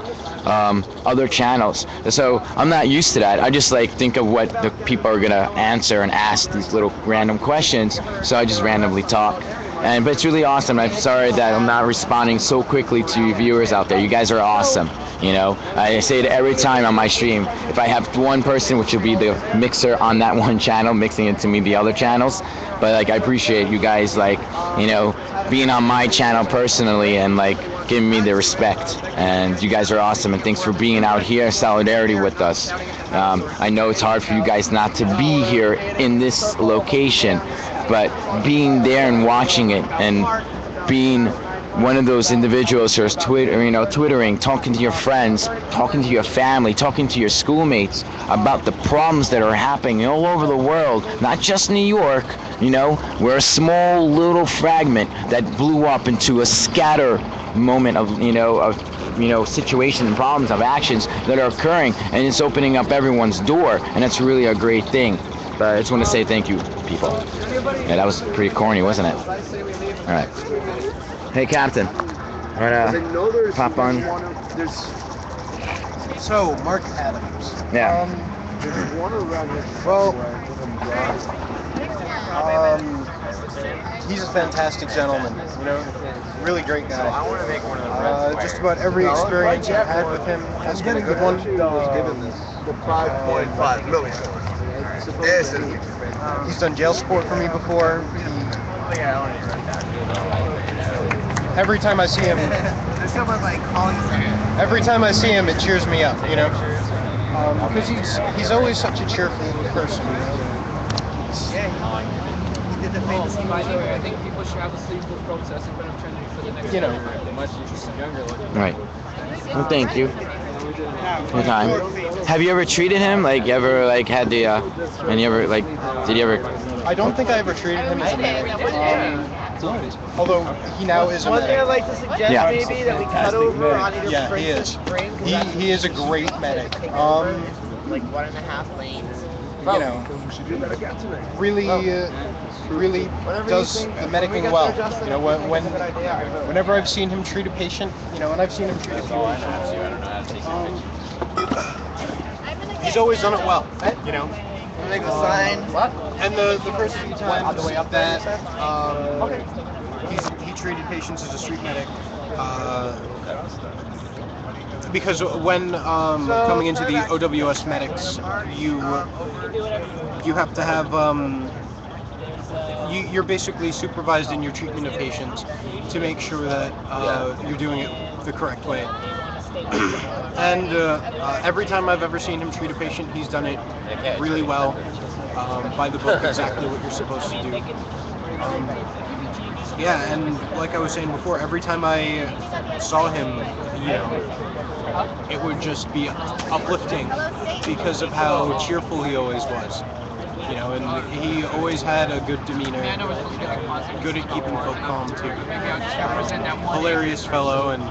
other channels. So I'm not used to that. I just like think of what the people are gonna answer and ask these little random questions. So I just randomly talk. But it's really awesome. I'm sorry that I'm not responding so quickly to you viewers out there. You guys are awesome. I say it every time on my stream. If I have one person, which will be the mixer on that one channel, mixing it to me the other channels. But like I appreciate you guys like being on my channel personally and like giving me the respect. And you guys are awesome. And thanks for being out here in solidarity with us. I know it's hard for you guys not to be here in this location. But being there and watching it and being one of those individuals who's twittering, talking to your friends, talking to your family, talking to your schoolmates about the problems that are happening all over the world, not just New York. We're a small little fragment that blew up into a scatter moment of situations and problems of actions that are occurring, and it's opening up everyone's door, and that's really a great thing. But I just want to say thank you, people. Yeah, that was pretty corny, wasn't it? All right. Hey, Captain. Wanna pop on? So, Mark Adams. Yeah. Well, he's a fantastic gentleman. Really great guy. Just about every experience I've had with him has been a good one. The 5.5 million. He's done jail support for me before. Every time I see him, it cheers me up, because he's always such a cheerful person. He did the famous I think people should have a sleepless process and I'm trying to for the next much interesting younger look. Right. Well, thank you. Good time. Have you ever treated him like you ever like had the and you ever like did you ever? I don't think I ever treated him as a medic. Although he now is a medic. One thing I'd like to suggest maybe that we cut over on either he is. He is a great medic. Like 1.5 lanes. Really does the medicing well. Whenever I've seen him treat a patient, and I've seen him treat a few he's always done it well. Make the sign. And the first few times that he treated patients as a street medic. Because when coming into the OWS medics, you have to have you're basically supervised in your treatment of patients to make sure that you're doing it the correct way. And every time I've ever seen him treat a patient, he's done it really well, by the book, exactly what you're supposed to do. Yeah, and like I was saying before, every time I saw him, it would just be uplifting because of how cheerful he always was. And he always had a good demeanor, good at keeping folk calm too. Hilarious fellow, and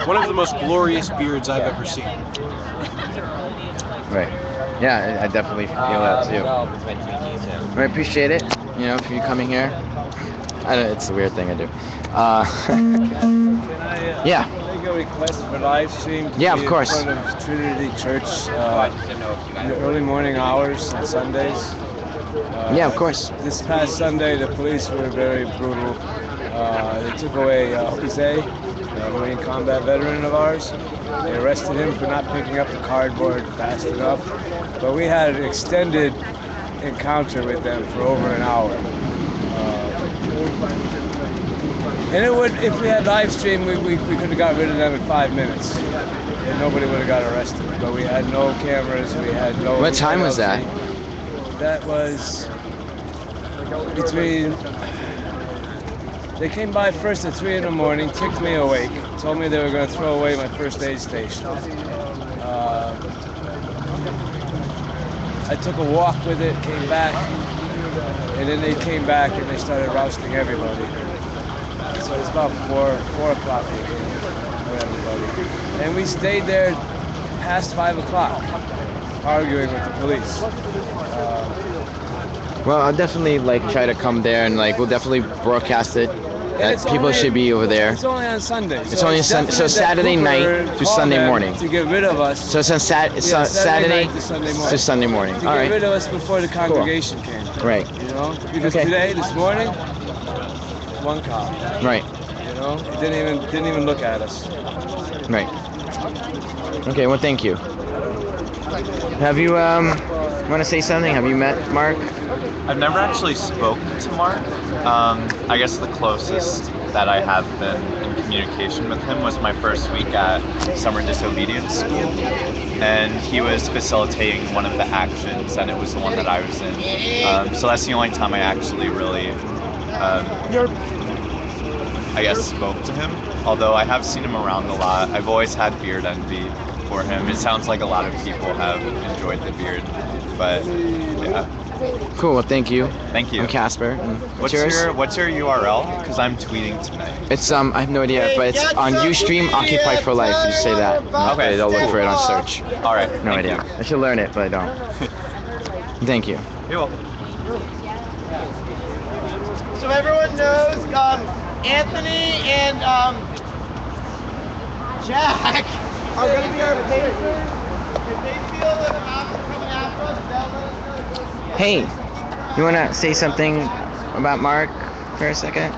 one of the most glorious beards I've ever seen. Right. Yeah, I definitely feel that too. I appreciate it. For you coming here. I don't know, it's a weird thing I do. Yeah. Make a request for live stream. Yeah, of course. In front of Trinity Church in the early morning hours on Sundays. Yeah, of course. This past Sunday, the police were very brutal. They took away Jose, a Marine combat veteran of ours. They arrested him for not picking up the cardboard fast enough. But we had an extended encounter with them for over an hour. And it would, if we had live stream, we could have got rid of them in 5 minutes. And nobody would have got arrested. But we had no cameras, we had no... What time was that? That was between... They came by first at 3 in the morning, kicked me awake, told me they were going to throw away my first aid station. I took a walk with it, came back, and then they came back and they started rousting everybody. So it's about 4 o'clock they came with everybody. And we stayed there past 5 o'clock, arguing with the police. Well, I'll definitely try to come there, and we'll definitely broadcast it. People should be over there. It's only on Sundays. It's only so Saturday night to Sunday morning. To get rid of us. So it's on Saturday to Sunday morning. To All get right. rid of us before the congregation came. Right. Because today, this morning, 1 cop. Right. Didn't even look at us. Right. Okay. Well, thank you. Have you want to say something? Have you met Mark? I've never actually spoke to Mark. I guess the closest that I have been in communication with him was my first week at Summer Disobedience School, and he was facilitating one of the actions, and it was the one that I was in. So that's the only time I actually really, I guess, spoke to him. Although I have seen him around a lot. I've always had beard envy for him. It sounds like a lot of people have enjoyed the beard, but yeah. Cool. Well, thank you. Thank you. I'm Casper. What's your URL? Because I'm tweeting tonight. It's I have no idea, but it's on Ustream Occupyforlife. You say that. Okay. They'll look for it on search. All right. No idea. I should learn it, but I don't. Thank you. You're welcome. So everyone knows Anthony and Jack are going to be our patrons. If they feel that the cops are coming after us, they'll let us know. Hey, you want to say something about Mark for a second?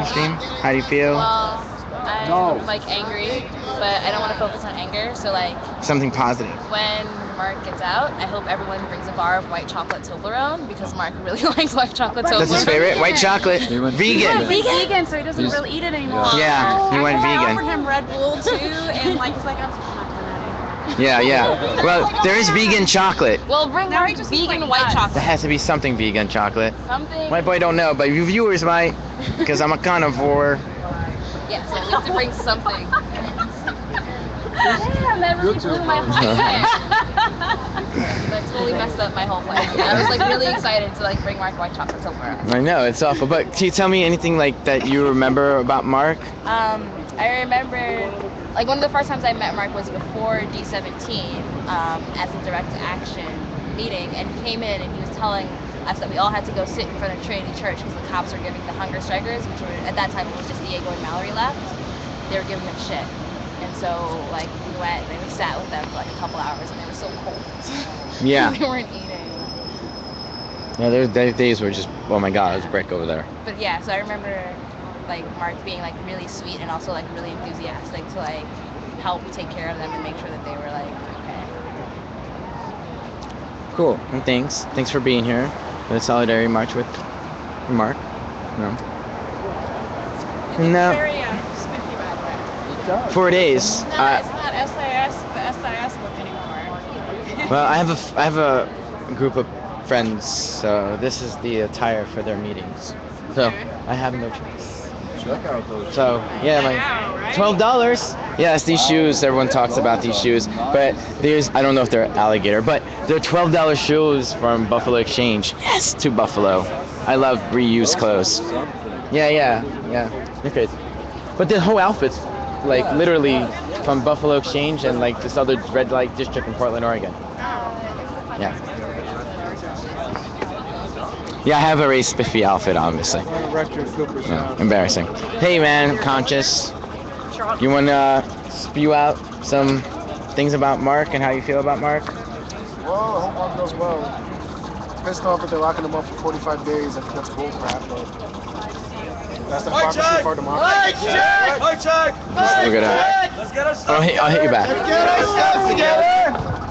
Stream? How do you feel? Well, I'm angry, but I don't want to focus on anger. So something positive. When Mark gets out, I hope everyone brings a bar of white chocolate Toblerone because Mark really likes white chocolate Toblerone. That's his favorite, white chocolate. Vegan. Vegan, so he doesn't really eat it anymore. Yeah, he went vegan. I offered him Red Bull too, and he's like, I'm not gonna. Yeah. Well, there is vegan chocolate. Well, bring Mark vegan white chocolate. There has to be something vegan chocolate. Something. My boy don't know, but you viewers might, because I'm a carnivore. Yeah, so we have to bring something. Damn, that really blew my plan. That totally messed up my whole plan. I was really excited to bring Mark white chocolate somewhere. I know, it's awful. But can you tell me anything that you remember about Mark? I remember one of the first times I met Mark was before D17 at the direct action meeting, and he came in and he was telling us that we all had to go sit in front of Trinity Church because the cops were giving the hunger strikers, which were at that time it was just Diego and Mallory left. They were giving them shit. And so, we went and we sat with them for a couple hours, and they were so cold. Yeah. They weren't eating. Yeah, their days were just, oh my god, it was a brick over there. But yeah, so I remember like Mark being like really sweet and also like really enthusiastic to like help take care of them and make sure that they were like okay. Cool. And thanks for being here for the solidarity march with Mark. No. No. Very spiffy, by the way. 4 days. No, it's not SIS, the SIS look anymore. Well, I have a group of friends, so this is the attire for their meetings. So I have no choice. Check out those. So yeah, like $12. Yes, these shoes. Everyone talks about these shoes, but I don't know if they're alligator, but they're $12 shoes from Buffalo Exchange. Yes, to Buffalo. I love reused clothes. Yeah. Okay. But the whole outfit's like literally from Buffalo Exchange and like this other red light district in Portland, Oregon. Yeah. Yeah, I have a very spiffy outfit, obviously. Yeah, embarrassing. Hey, man, Conscious. You want to spew out some things about Mark and how you feel about Mark? Well, I hope all goes well. Pissed off that they're locking him up for 45 days. I think that's bullcrap, but that's the hypocrisy part of democracy. Look at that. Let's get us. I'll hit you back.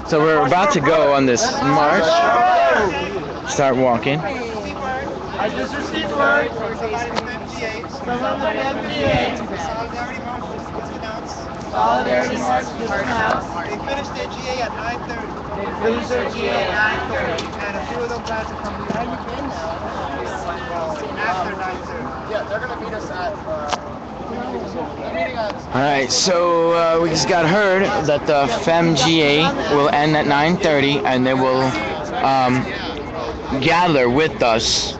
So we're about to go on this march. Start walking. I just received word. Solidarity March was announced. They finished their GA at 9:30. They finished their GA at 9:30. And a few of them plans to come after 9:30. Yeah, they're gonna meet us at. All right, so we just got heard that the FemGA will end at 9:30, and they will gather with us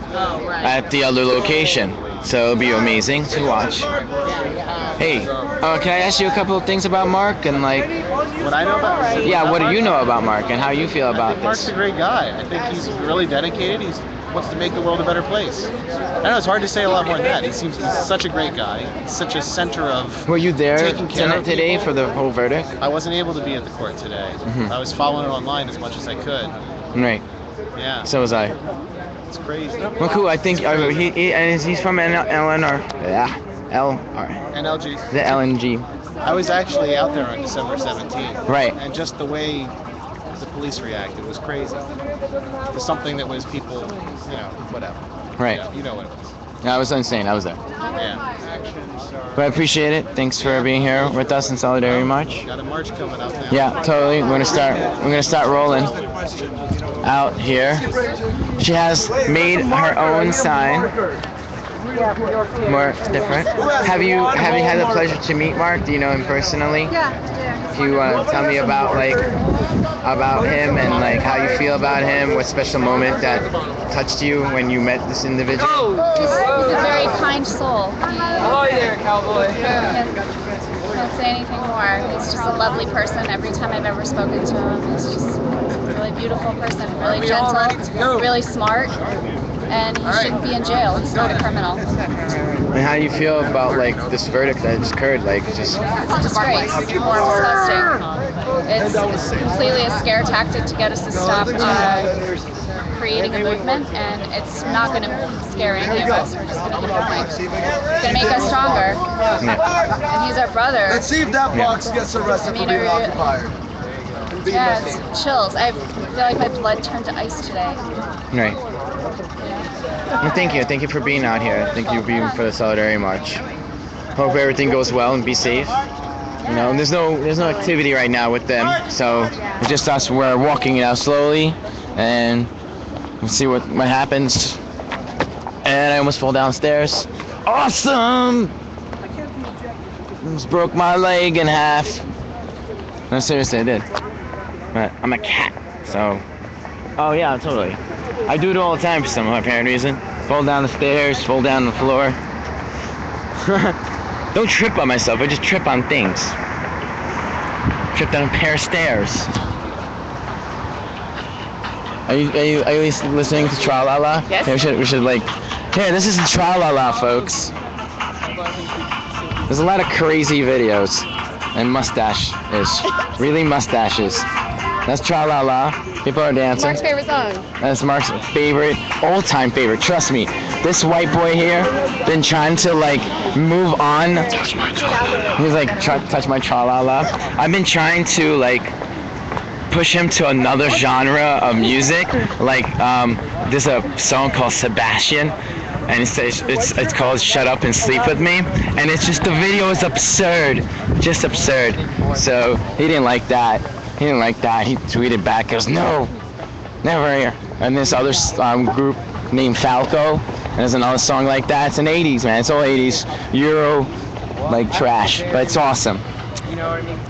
at the other location. So it'll be amazing to watch. Hey, can I ask you a couple of things about Mark and like? What I know about Mark? Yeah, what do you know about Mark and how you feel about this? Mark's a great guy. I think he's really dedicated. He wants to make the world a better place. I know it's hard to say a lot more than that. He's such a great guy. Such a center of. Were you there taking care of today people. for the whole verdict? I wasn't able to be at the court today. Mhm. I was following it online as much as I could. Right. Yeah. So was I. It's crazy. Well, cool. I think he's from LNR. Yeah. NLG. The LNG. I was actually out there on December 17th. Right. And just the way the police reacted was crazy. For something that was people, whatever. Right. You know what it was. No, I was insane. I was there. Yeah. But I appreciate it. Thanks for being here with us in Solidarity March. Got a march coming up now. Yeah, totally. We're gonna start rolling out here. She has made her own sign. More different. Have you had the pleasure to meet Mark? Do you know him personally? Yeah. Do you want to tell me about him and like how you feel about him? What special moment that touched you when you met this individual? He's a very kind soul. Ahoy there, cowboy. Can't say anything more. He's just a lovely person. Every time I've ever spoken to him, he's just a really beautiful person, really gentle, really smart, and he shouldn't be in jail. He's not a criminal. And how do you feel about like this verdict that just occurred? Like just It's disgrace. It's disgusting. It's completely a scare tactic to get us to stop creating a movement, and it's not going to scare any of us. We're just going to keep going. It's going to make us stronger. And he's our brother. Let's see if that box gets arrested for being occupied. Yeah, it's chills. I feel like my blood turned to ice today. right. Well, thank you for being out here. Thank you for being for the Solidarity March. Hope everything goes well and be safe. You know, there's no activity right now with them, so it's just us. We're walking it out slowly, and we'll see what happens. And I almost fell downstairs. Awesome! Almost broke my leg in half. No, seriously, I did. But I'm a cat, so. Oh yeah, totally. I do it all the time for some apparent reason. Fall down the stairs, fall down the floor. Don't trip on myself, I just trip on things. Trip down a pair of stairs. Are you listening to Tra La La? Yes. Yeah, we should like, yeah, this is Tra La La, folks. There's a lot of crazy videos and mustaches, really mustaches. That's Tra La La. People are dancing. Mark's favorite song. That's Mark's favorite, all-time favorite. Trust me. this white boy here been trying to like move on. He's like touch my tra-la-la. I've been trying to like push him to another genre of music. Like there's a song called Sebastian, and it's called Shut Up and Sleep With Me, and it's just the video is absurd, just absurd. So he didn't like that. He tweeted back, goes, no, never here. And this other group named Falco, and there's another song like that. It's an 80s, man. It's all 80s Euro like trash, but it's awesome.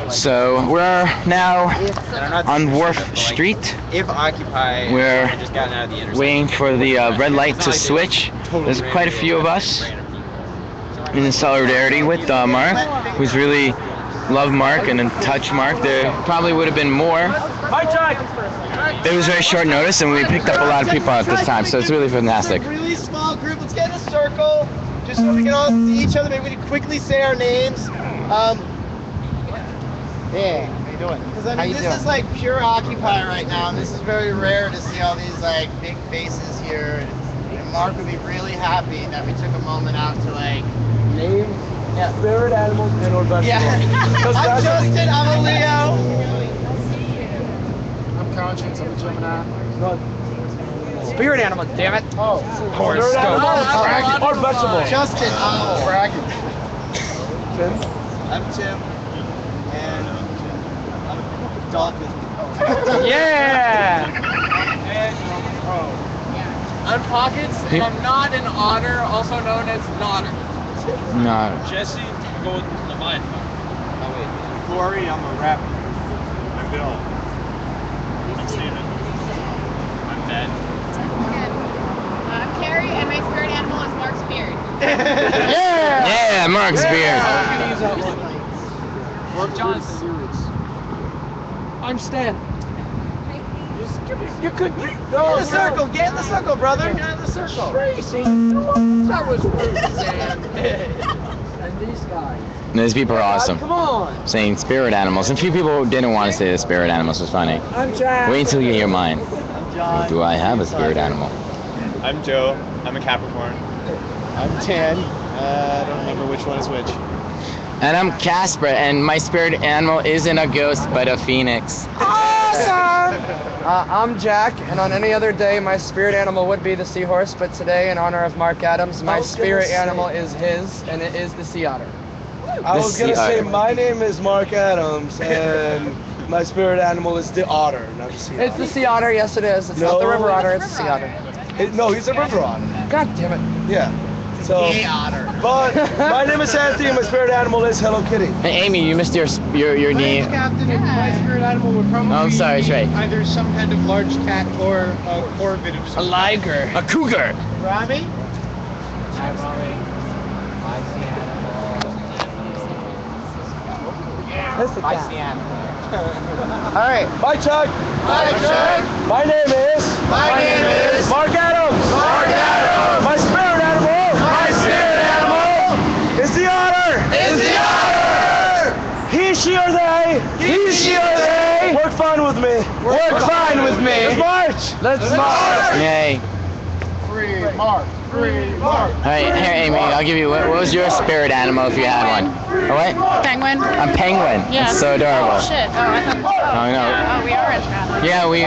So we're now on Wharf Street. If Occupy We're had just gotten out of the intersection, waiting for the red light to switch. There's quite a few of us in solidarity with Mark, who's really loved Mark and touched Mark. There probably would have been more. It was very short notice, and we picked up a lot of people at this time, so it's really fantastic. Really small group. Let's get in a circle, just so we can all see each other. Maybe we can quickly say our names. Yeah. How you doing? Because I mean, this is like pure Occupy right now, and this is very rare to see all these like big faces here. And Mark would be really happy that we took a moment out to like name spirit animals and or vegetables. Yeah. I'm Justin. I'm a Leo. I'm Conscience. I'm a Gemini. Spirit animal, damn it. Oh, horoscope. Or vegetable. Justin. I'm Dragon. Tim. I'm Tim. And I'm Dolphin. Yeah! I'm Pockets, and I'm not an otter, also known as Nodder. No. Jesse, go with Leviathan. Oh wait. Corey, I'm a rapper. I'm Bill. I'm Steven. I'm Ben. I'm Carrie, and my spirit animal is Mark's beard. Yeah, Mark's beard. Mark Johnson. I'm Stan. You could Get in the circle. Get in the circle, brother. Get in the circle. Tracy. That was rude, Stan. And these guys. These people are awesome. Come on. Saying spirit animals. And a few people didn't want to say the spirit animals was funny. I'm Jack. Wait until you hear mine. I'm John. Do I have a spirit animal? I'm Joe. I'm a Capricorn. I'm 10. I don't remember which one is which. And I'm Casper, and my spirit animal isn't a ghost, but a phoenix. Awesome! I'm Jack, and on any other day, my spirit animal would be the seahorse, but today, in honor of Mark Adams, my spirit animal is his, and it is the sea otter. I was going to say, my name is Mark Adams, and my spirit animal is the otter, not the sea otter. It's the sea otter, yes it is. It's not the river otter, it's the sea otter. No, he's a river otter. God damn it. Yeah. So, otter. But my name is Anthony, and my spirit animal is Hello Kitty. Hey, Amy, you missed your name. Captain, my spirit animal would probably Oh, I'm sorry, Trey. either some kind of large cat or a corvid of some A liger. A cougar. Rami? Hi, Rami. I see animal. All right. Bye, Chuck. Hi, Chuck. My name is My name is Mark Adams. Mark Adams. My spirit animal. My spirit animal Is the otter. is the otter. He, she, or they. He, she, or they. Work fine with me. Work fine with me. Let's march. Let's march. Yay. Free Mark. Free Mark. All right, here, Amy, I'll give you, what was your spirit animal if you had one? A what? Penguin. A penguin. Yeah. That's so adorable. Oh, shit. Oh, I thought. Oh, no. Oh, we are interested. Yeah, we,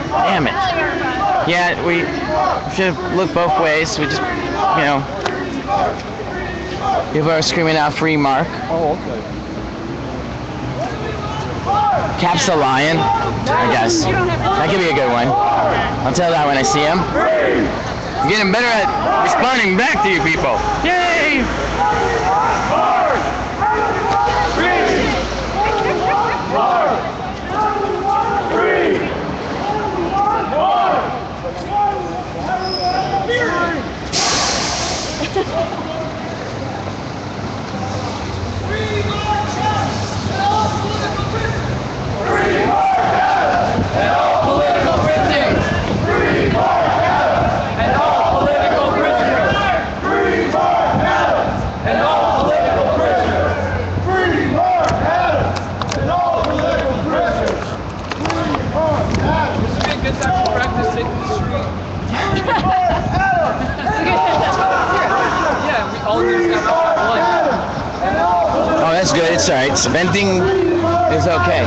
damn it. Yeah, we should look both ways. We just, people are screaming out free Mark. Oh, okay. Cap's a lion, I guess. That could be a good one. I'll tell that when I see him. I'm getting better at responding back to you people. Yay! This would be a good time to practice taking the street. It's good. It's alright. Venting is okay.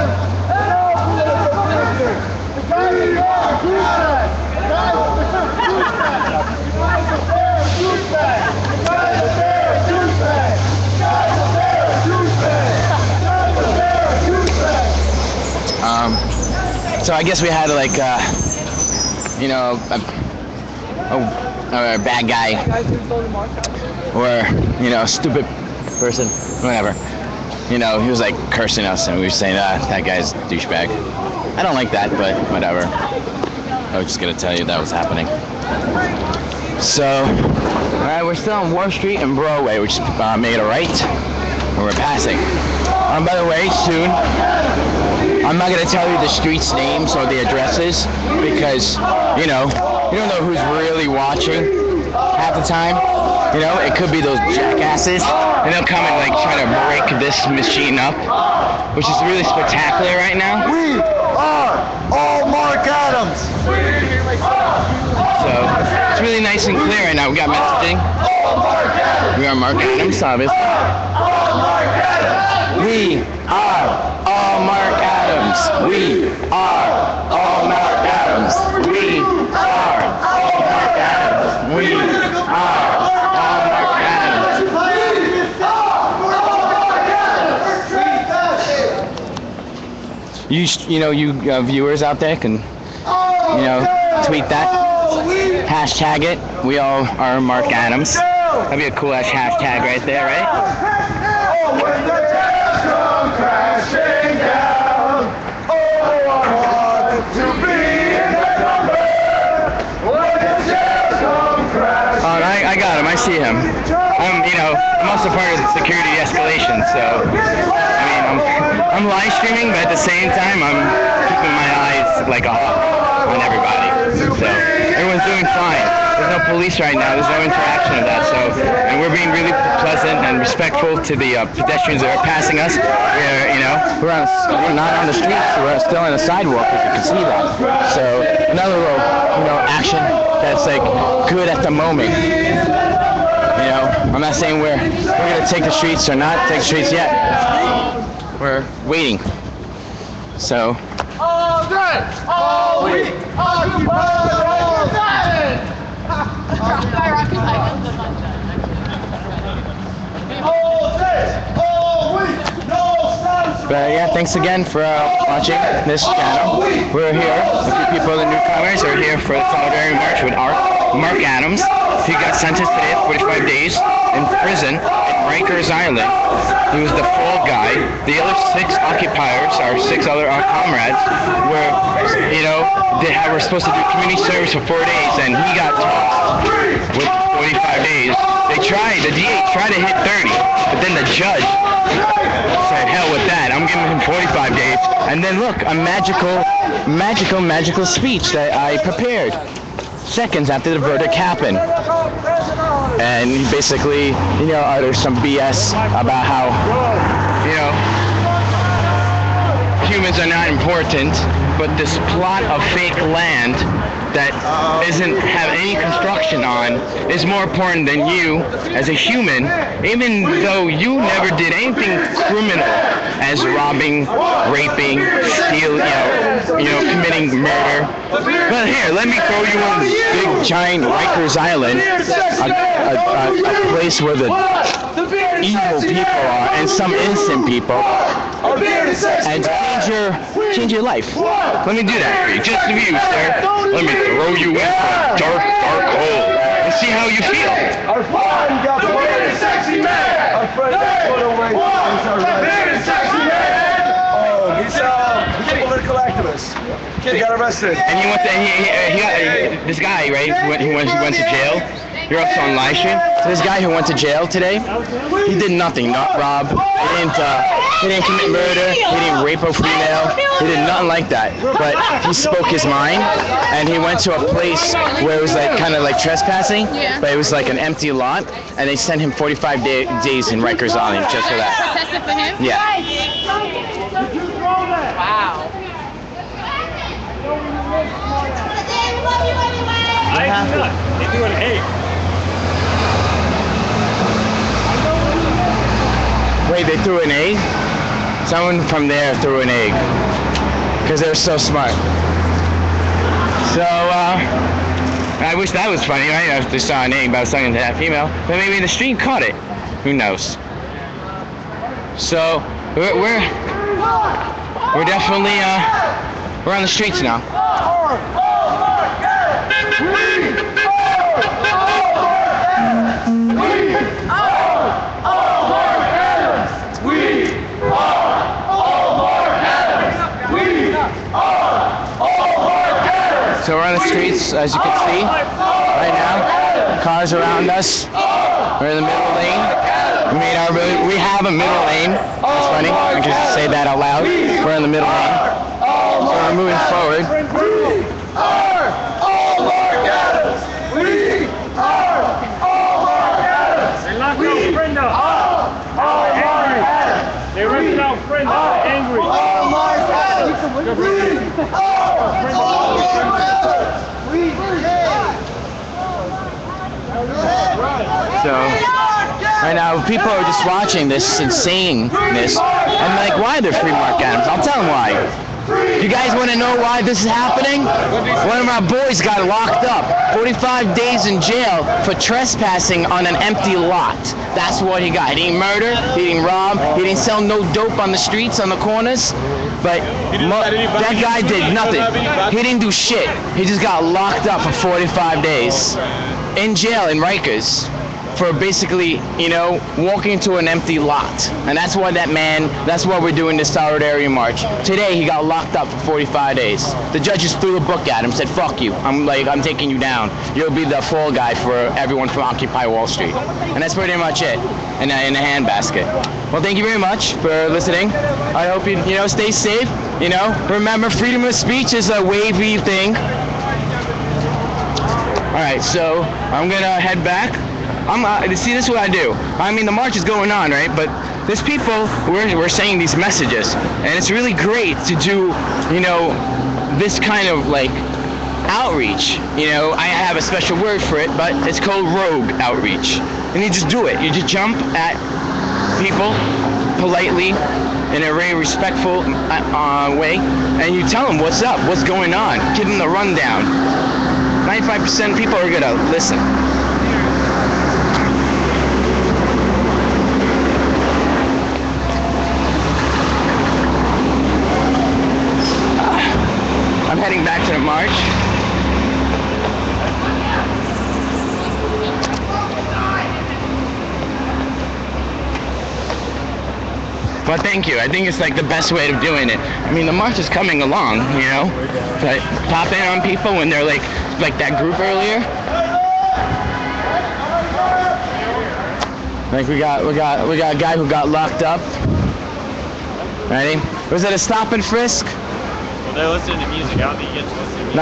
So I guess we had like, you know, a bad guy, or you know, a stupid person, whatever. You know, he was like cursing us, and we were saying, that guy's a douchebag. I don't like that, but whatever. I was just gonna tell you that was happening. So, alright, we're still on Wharf Street and Broadway, which made a right, and we're passing. By the way, soon, I'm not gonna tell you the streets' names or the addresses, because, you know, you don't know who's really watching half the time. You know, it could be those jackasses, and they'll come and like try to break this machine up, which is really spectacular right now. We are all Mark Adams. So it's really nice and clear right now. We got messaging. We are Mark Adams, obviously. We are all Mark Adams. We are all Mark Adams. We are all Mark Adams. We are. You know, you viewers out there can, you know, tweet that, hashtag it. We all are Mark Adams. That'd be a cool ass hashtag right there, right? Oh, I got him. I see him. You know, I'm also part of the security escalation, so I mean, I'm live streaming, but at the same time, I'm keeping my eyes like a hawk on everybody. So everyone's doing fine. There's no police right now. There's no interaction of that. So, and we're being really pleasant and respectful to the pedestrians that are passing us. We're, you know, we're not on the streets. We're still on the sidewalk, as you can see that. So another little, you know, action that's like good at the moment. You know, I'm not saying we're gonna take the streets or not take the streets yet. We're waiting. So. All day, all week, occupy all day. All day, all week, no sunshine. But yeah, thanks again for watching this channel. We're here, a few people, the newcomers, are here for the Solidarity March with Mark Adams. He got sentenced today at 45 days in prison at Rikers Island. He was the fall guy. The other 6 occupiers, our 6 other comrades, were, you know, were supposed to do community service for 4 days, and he got tossed with 45 days. The DA tried to hit 30, but then the judge said, hell with that, I'm giving him 45 days. And then look, a magical speech that I prepared seconds after the verdict happened. And he basically, you know, utters some BS about how, you know, humans are not important, but this plot of fake land that doesn't have any construction on is more important than you as a human, even though you never did anything criminal as robbing, raping, stealing, you know, committing murder. But here, let me throw you on this big giant Rikers Island, a place where the evil people are and some innocent people, and change your life. Let me do that for you, just for you, sir. Let me throw you into a dark hole and see how you feel. Our friend got the very sexy man. Our friend got very sexy man. Oh, he's a political activist. He got arrested. And he went to, he got this guy, right? He went to jail. You're also on live stream. So this guy who went to jail today, he did nothing. Not rob. He didn't commit murder. He didn't rape a female. He did nothing like that. But he spoke his mind, and he went to a place where it was like kind of like trespassing, but it was like an empty lot, and they sent him 45 days in Rikers Island just for that. Protested for him? Yeah. Wow. They do it hate. Wait, they threw an egg? Someone from there threw an egg. Because they're so smart. So, I wish that was funny, right? I just saw an egg, but I was talking to that female. But maybe the stream caught it. Who knows? So, we're definitely, we're on the streets now. So we're on the streets, as you can see, right now. Cars around us. We're in the middle lane. We have a middle lane. That's funny. I can just say that out loud. We're in the middle lane. So we're moving forward. We are all Mark Adams. We are all Mark Adams. They locked out Brenda. All Mark Adams. They rented out Brenda. Angry. All Mark Adams. We are all Mark Adams. So, right now, people are just watching this insaneness. And like, why they're free Mark Adams? I'll tell them why. You guys want to know why this is happening? One of our boys got locked up. 45 days in jail for trespassing on an empty lot. That's what he got. He didn't murder, he didn't rob, he didn't sell no dope on the streets, on the corners. But that guy did nothing. He didn't do shit. He just got locked up for 45 days in jail in Rikers for basically, walking into an empty lot. And that's why that's why we're doing this Solidarity March. Today, he got locked up for 45 days. The judge just threw a book at him, said, fuck you. I'm taking you down. You'll be the fall guy for everyone from Occupy Wall Street. And that's pretty much it in a handbasket. Well, thank you very much for listening. I hope you, stay safe. Remember, freedom of speech is a wavy thing. All right, so I'm going to head back. See, this is what I do. I mean, the march is going on, right? But there's people, we're saying these messages, and it's really great to do, this kind of outreach. I have a special word for it, but it's called rogue outreach. And you just do it. You just jump at people politely in a very respectful way, and you tell them what's up, what's going on, give them the rundown. 95% of people are gonna listen. I'm heading back to the march. But thank you. I think it's the best way of doing it. I mean, the march is coming along, But pop in on people when they're like that group earlier. We got a guy who got locked up. Ready? Was it a stop and frisk? Well, they're listening to music. I don't think he gets to listen to music.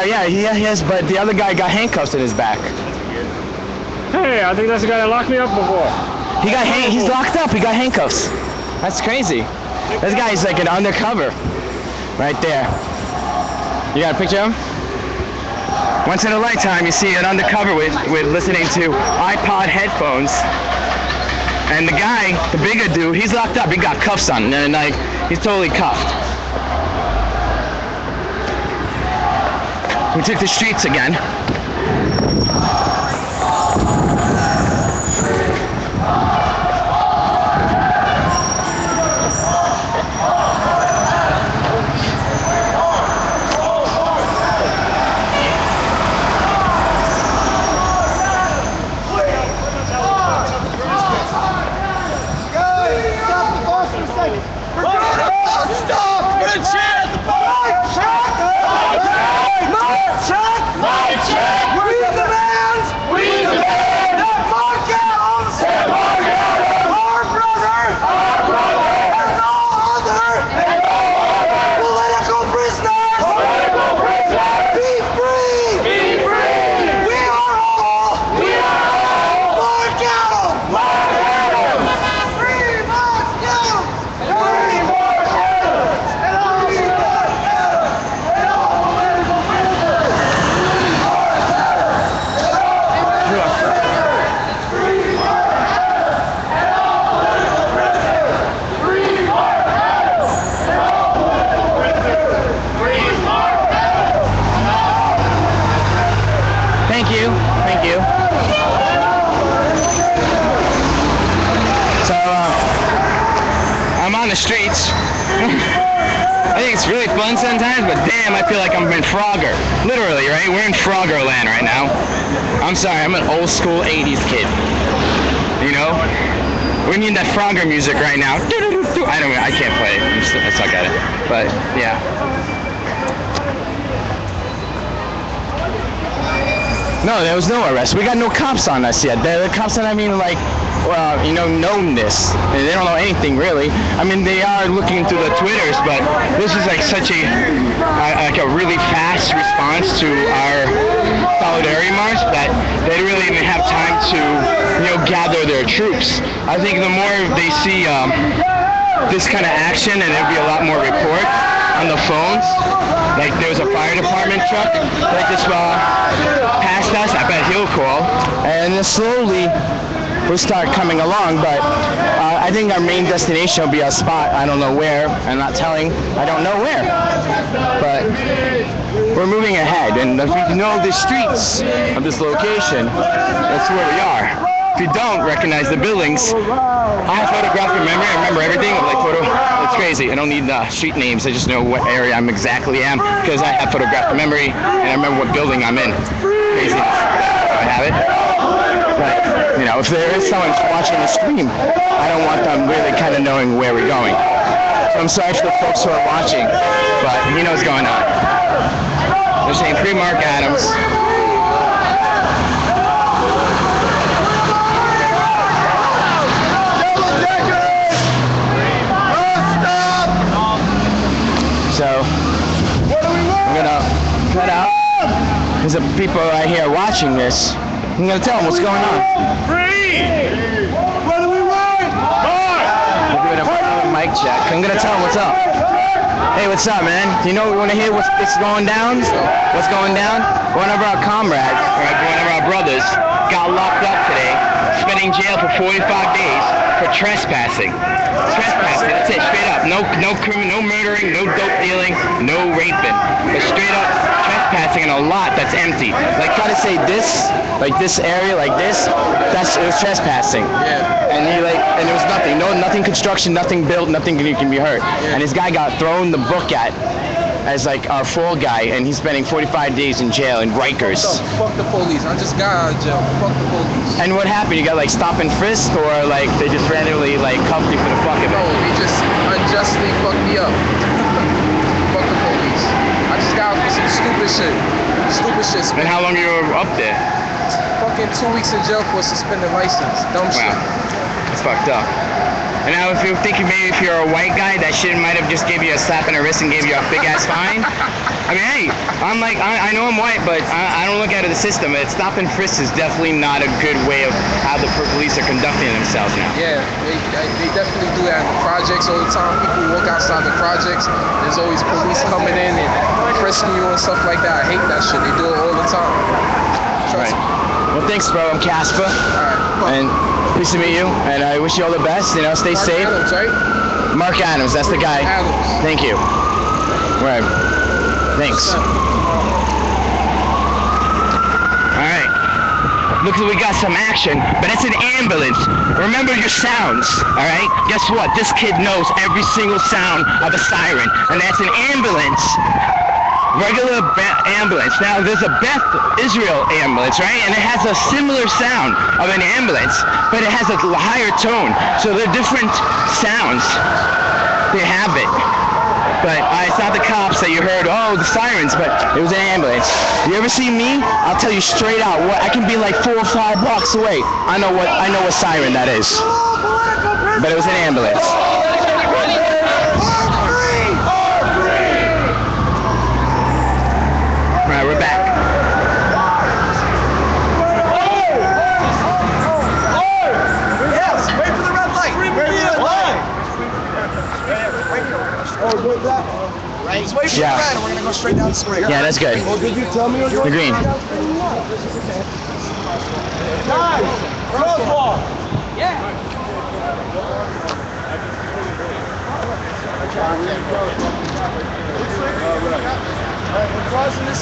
Yeah, he has, but the other guy got handcuffs in his back. Hey, I think that's the guy that locked me up before. He's locked up. He got handcuffs. That's crazy. This guy's like an undercover. Right there. You got a picture of him? Once in a lifetime, you see an undercover with listening to iPod headphones. And the guy, the bigger dude, he's locked up. He got cuffs on, and he's totally cuffed. We took the streets again. Stop! We're gonna chant! March! the streets. I think it's really fun sometimes, but damn, I feel like I'm in Frogger. Literally, right? We're in Frogger land right now. I'm sorry, I'm an old school 80s kid. You know? We need that Frogger music right now. I can't play it. I suck at it. But, yeah. No, there was no arrest. We got no cops on us yet. The cops on, I mean, like, well, you know, knownness. They don't know anything really. I mean, they are looking through the Twitters, but this is like such a really fast response to our solidarity march that they really didn't have time to, you know, gather their troops. I think the more they see this kind of action, and there'll be a lot more report on the phones. Like there was a fire department truck that just passed us. I bet he'll call, and then slowly we'll start coming along. But I think our main destination will be a spot. I don't know where. I'm not telling. I don't know where. But we're moving ahead, and if you know the streets of this location, that's where we are. If you don't recognize the buildings, I have photographic memory. I remember everything. It's crazy. I don't need street names. I just know what area I'm exactly am because I have photographic memory and I remember what building I'm in. Crazy. I have it. But, you know, if there is someone watching the stream, I don't want them really kind of knowing where we're going. So I'm sorry for the folks who are watching, but he knows what's going on. They're saying free Mark Adams. So I'm gonna cut out because the people right here watching this. I'm gonna tell them what's going on. Free! What do we want? We're doing a mic check. I'm gonna tell them what's up. Hey, what's up, man? Do you know we want to hear what's going down? What's going down? One of our comrades, or one of our brothers, got locked up today, spending jail for 45 days for trespassing. Trespassing, that's it, straight up. No murdering, no dope dealing, no raping. But straight up trespassing in a lot that's empty. Like try to say this, like this area, like this, it was trespassing. Yeah. And and there was nothing construction, nothing built, nothing can be hurt. Yeah. And this guy got thrown the book at as like our fall guy, and he's spending 45 days in jail in Rikers. Fuck the police. I just got out of jail. Fuck the police. And what happened? You got like stop and frisk, or like they just randomly like cuffed you for the fuck of it? No, they just unjustly fucked me up. Fuck the police. I just got out for some stupid shit. And how long you were up there? Fucking 2 weeks in jail for a suspended license. Dumb shit. That's fucked up. And now if you're thinking maybe if you're a white guy, that shit might have just gave you a slap in the wrist and gave you a big ass fine. I mean, hey, I know I'm white, but I don't look at it as a system. Stop and frisk is definitely not a good way of how the police are conducting themselves now. Yeah, they definitely do that in the projects all the time. People walk outside the projects. There's always police coming in and frisking you and stuff like that. I hate that shit. They do it all the time. Trust me. Well, thanks, bro. I'm Casper. All right. And pleased to meet you. And I wish you all the best. You know, stay safe. Adams, right? Mark Adams. That's the guy. Adams. Thank you. Right. Thanks. All right. Looks like we got some action, but it's an ambulance. Remember your sounds, all right? Guess what? This kid knows every single sound of a siren, and that's an ambulance. Regular ambulance. Now, there's a Beth Israel ambulance, right? And it has a similar sound of an ambulance, but it has a higher tone. So they're different sounds. They have it. But it's not the cops that you heard, oh, the sirens, but it was an ambulance. You ever see me? I'll tell you straight out. I can be like 4 or 5 blocks away. I know what siren that is. But it was an ambulance. Alright, we're back. Yes, wait for the red light. Wait for the red light. Right? Just wait for the red, and we're gonna go straight down the square. Yeah, that's good. Well, did you tell me you're the green. Guys, crosswalk. Yeah.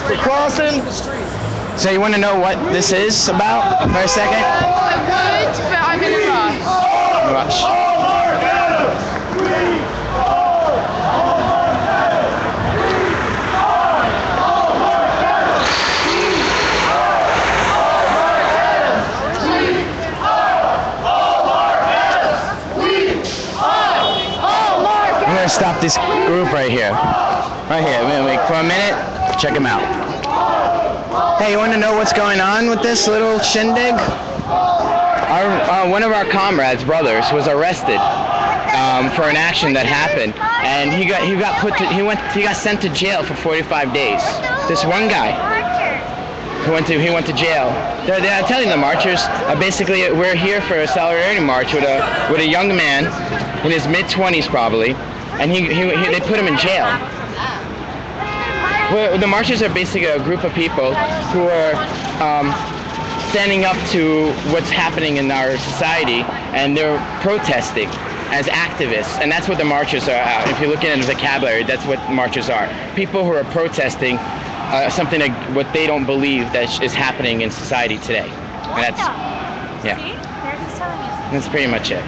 We're crossing. So you want to know what this is about for a second? I would, but I'm in a rush. Rush. stop this group right here. Right here. Wait, for a minute. Check them out. Hey, you want to know what's going on with this little shindig? One of our comrades' brothers was arrested for an action that happened, and he got sent to jail for 45 days. This one guy. He went to jail. They're telling the marchers, basically, we're here for a solidarity march with a young man in his mid-20s probably, and they put him in jail. Well, the marchers are basically a group of people who are standing up to what's happening in our society, and they're protesting as activists, and that's what the marchers are. If you look at the vocabulary, that's what marchers are. People who are protesting something like what they don't believe that is happening in society today. And that's, yeah. That's pretty much it.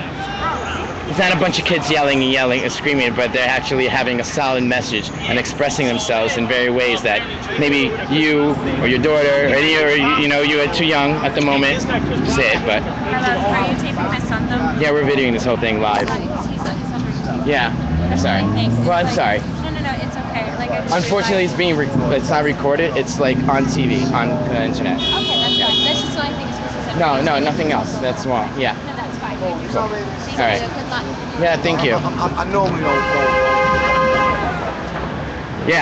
It's not a bunch of kids yelling and screaming, but they're actually having a solid message and expressing themselves in various ways that maybe you or your daughter or you are too young at the moment to say it, but. Are you taping my son though? Yeah, we're videoing this whole thing live. Yeah, I'm sorry. Well, I'm sorry. No, it's okay. Unfortunately, it's not recorded. It's like on TV, on the internet. Okay, that's fine. That's just the only thing you're supposed to say. No, nothing else. That's wrong. Yeah. No, that's fine. Cool. All right. Yeah, thank you. I normally don't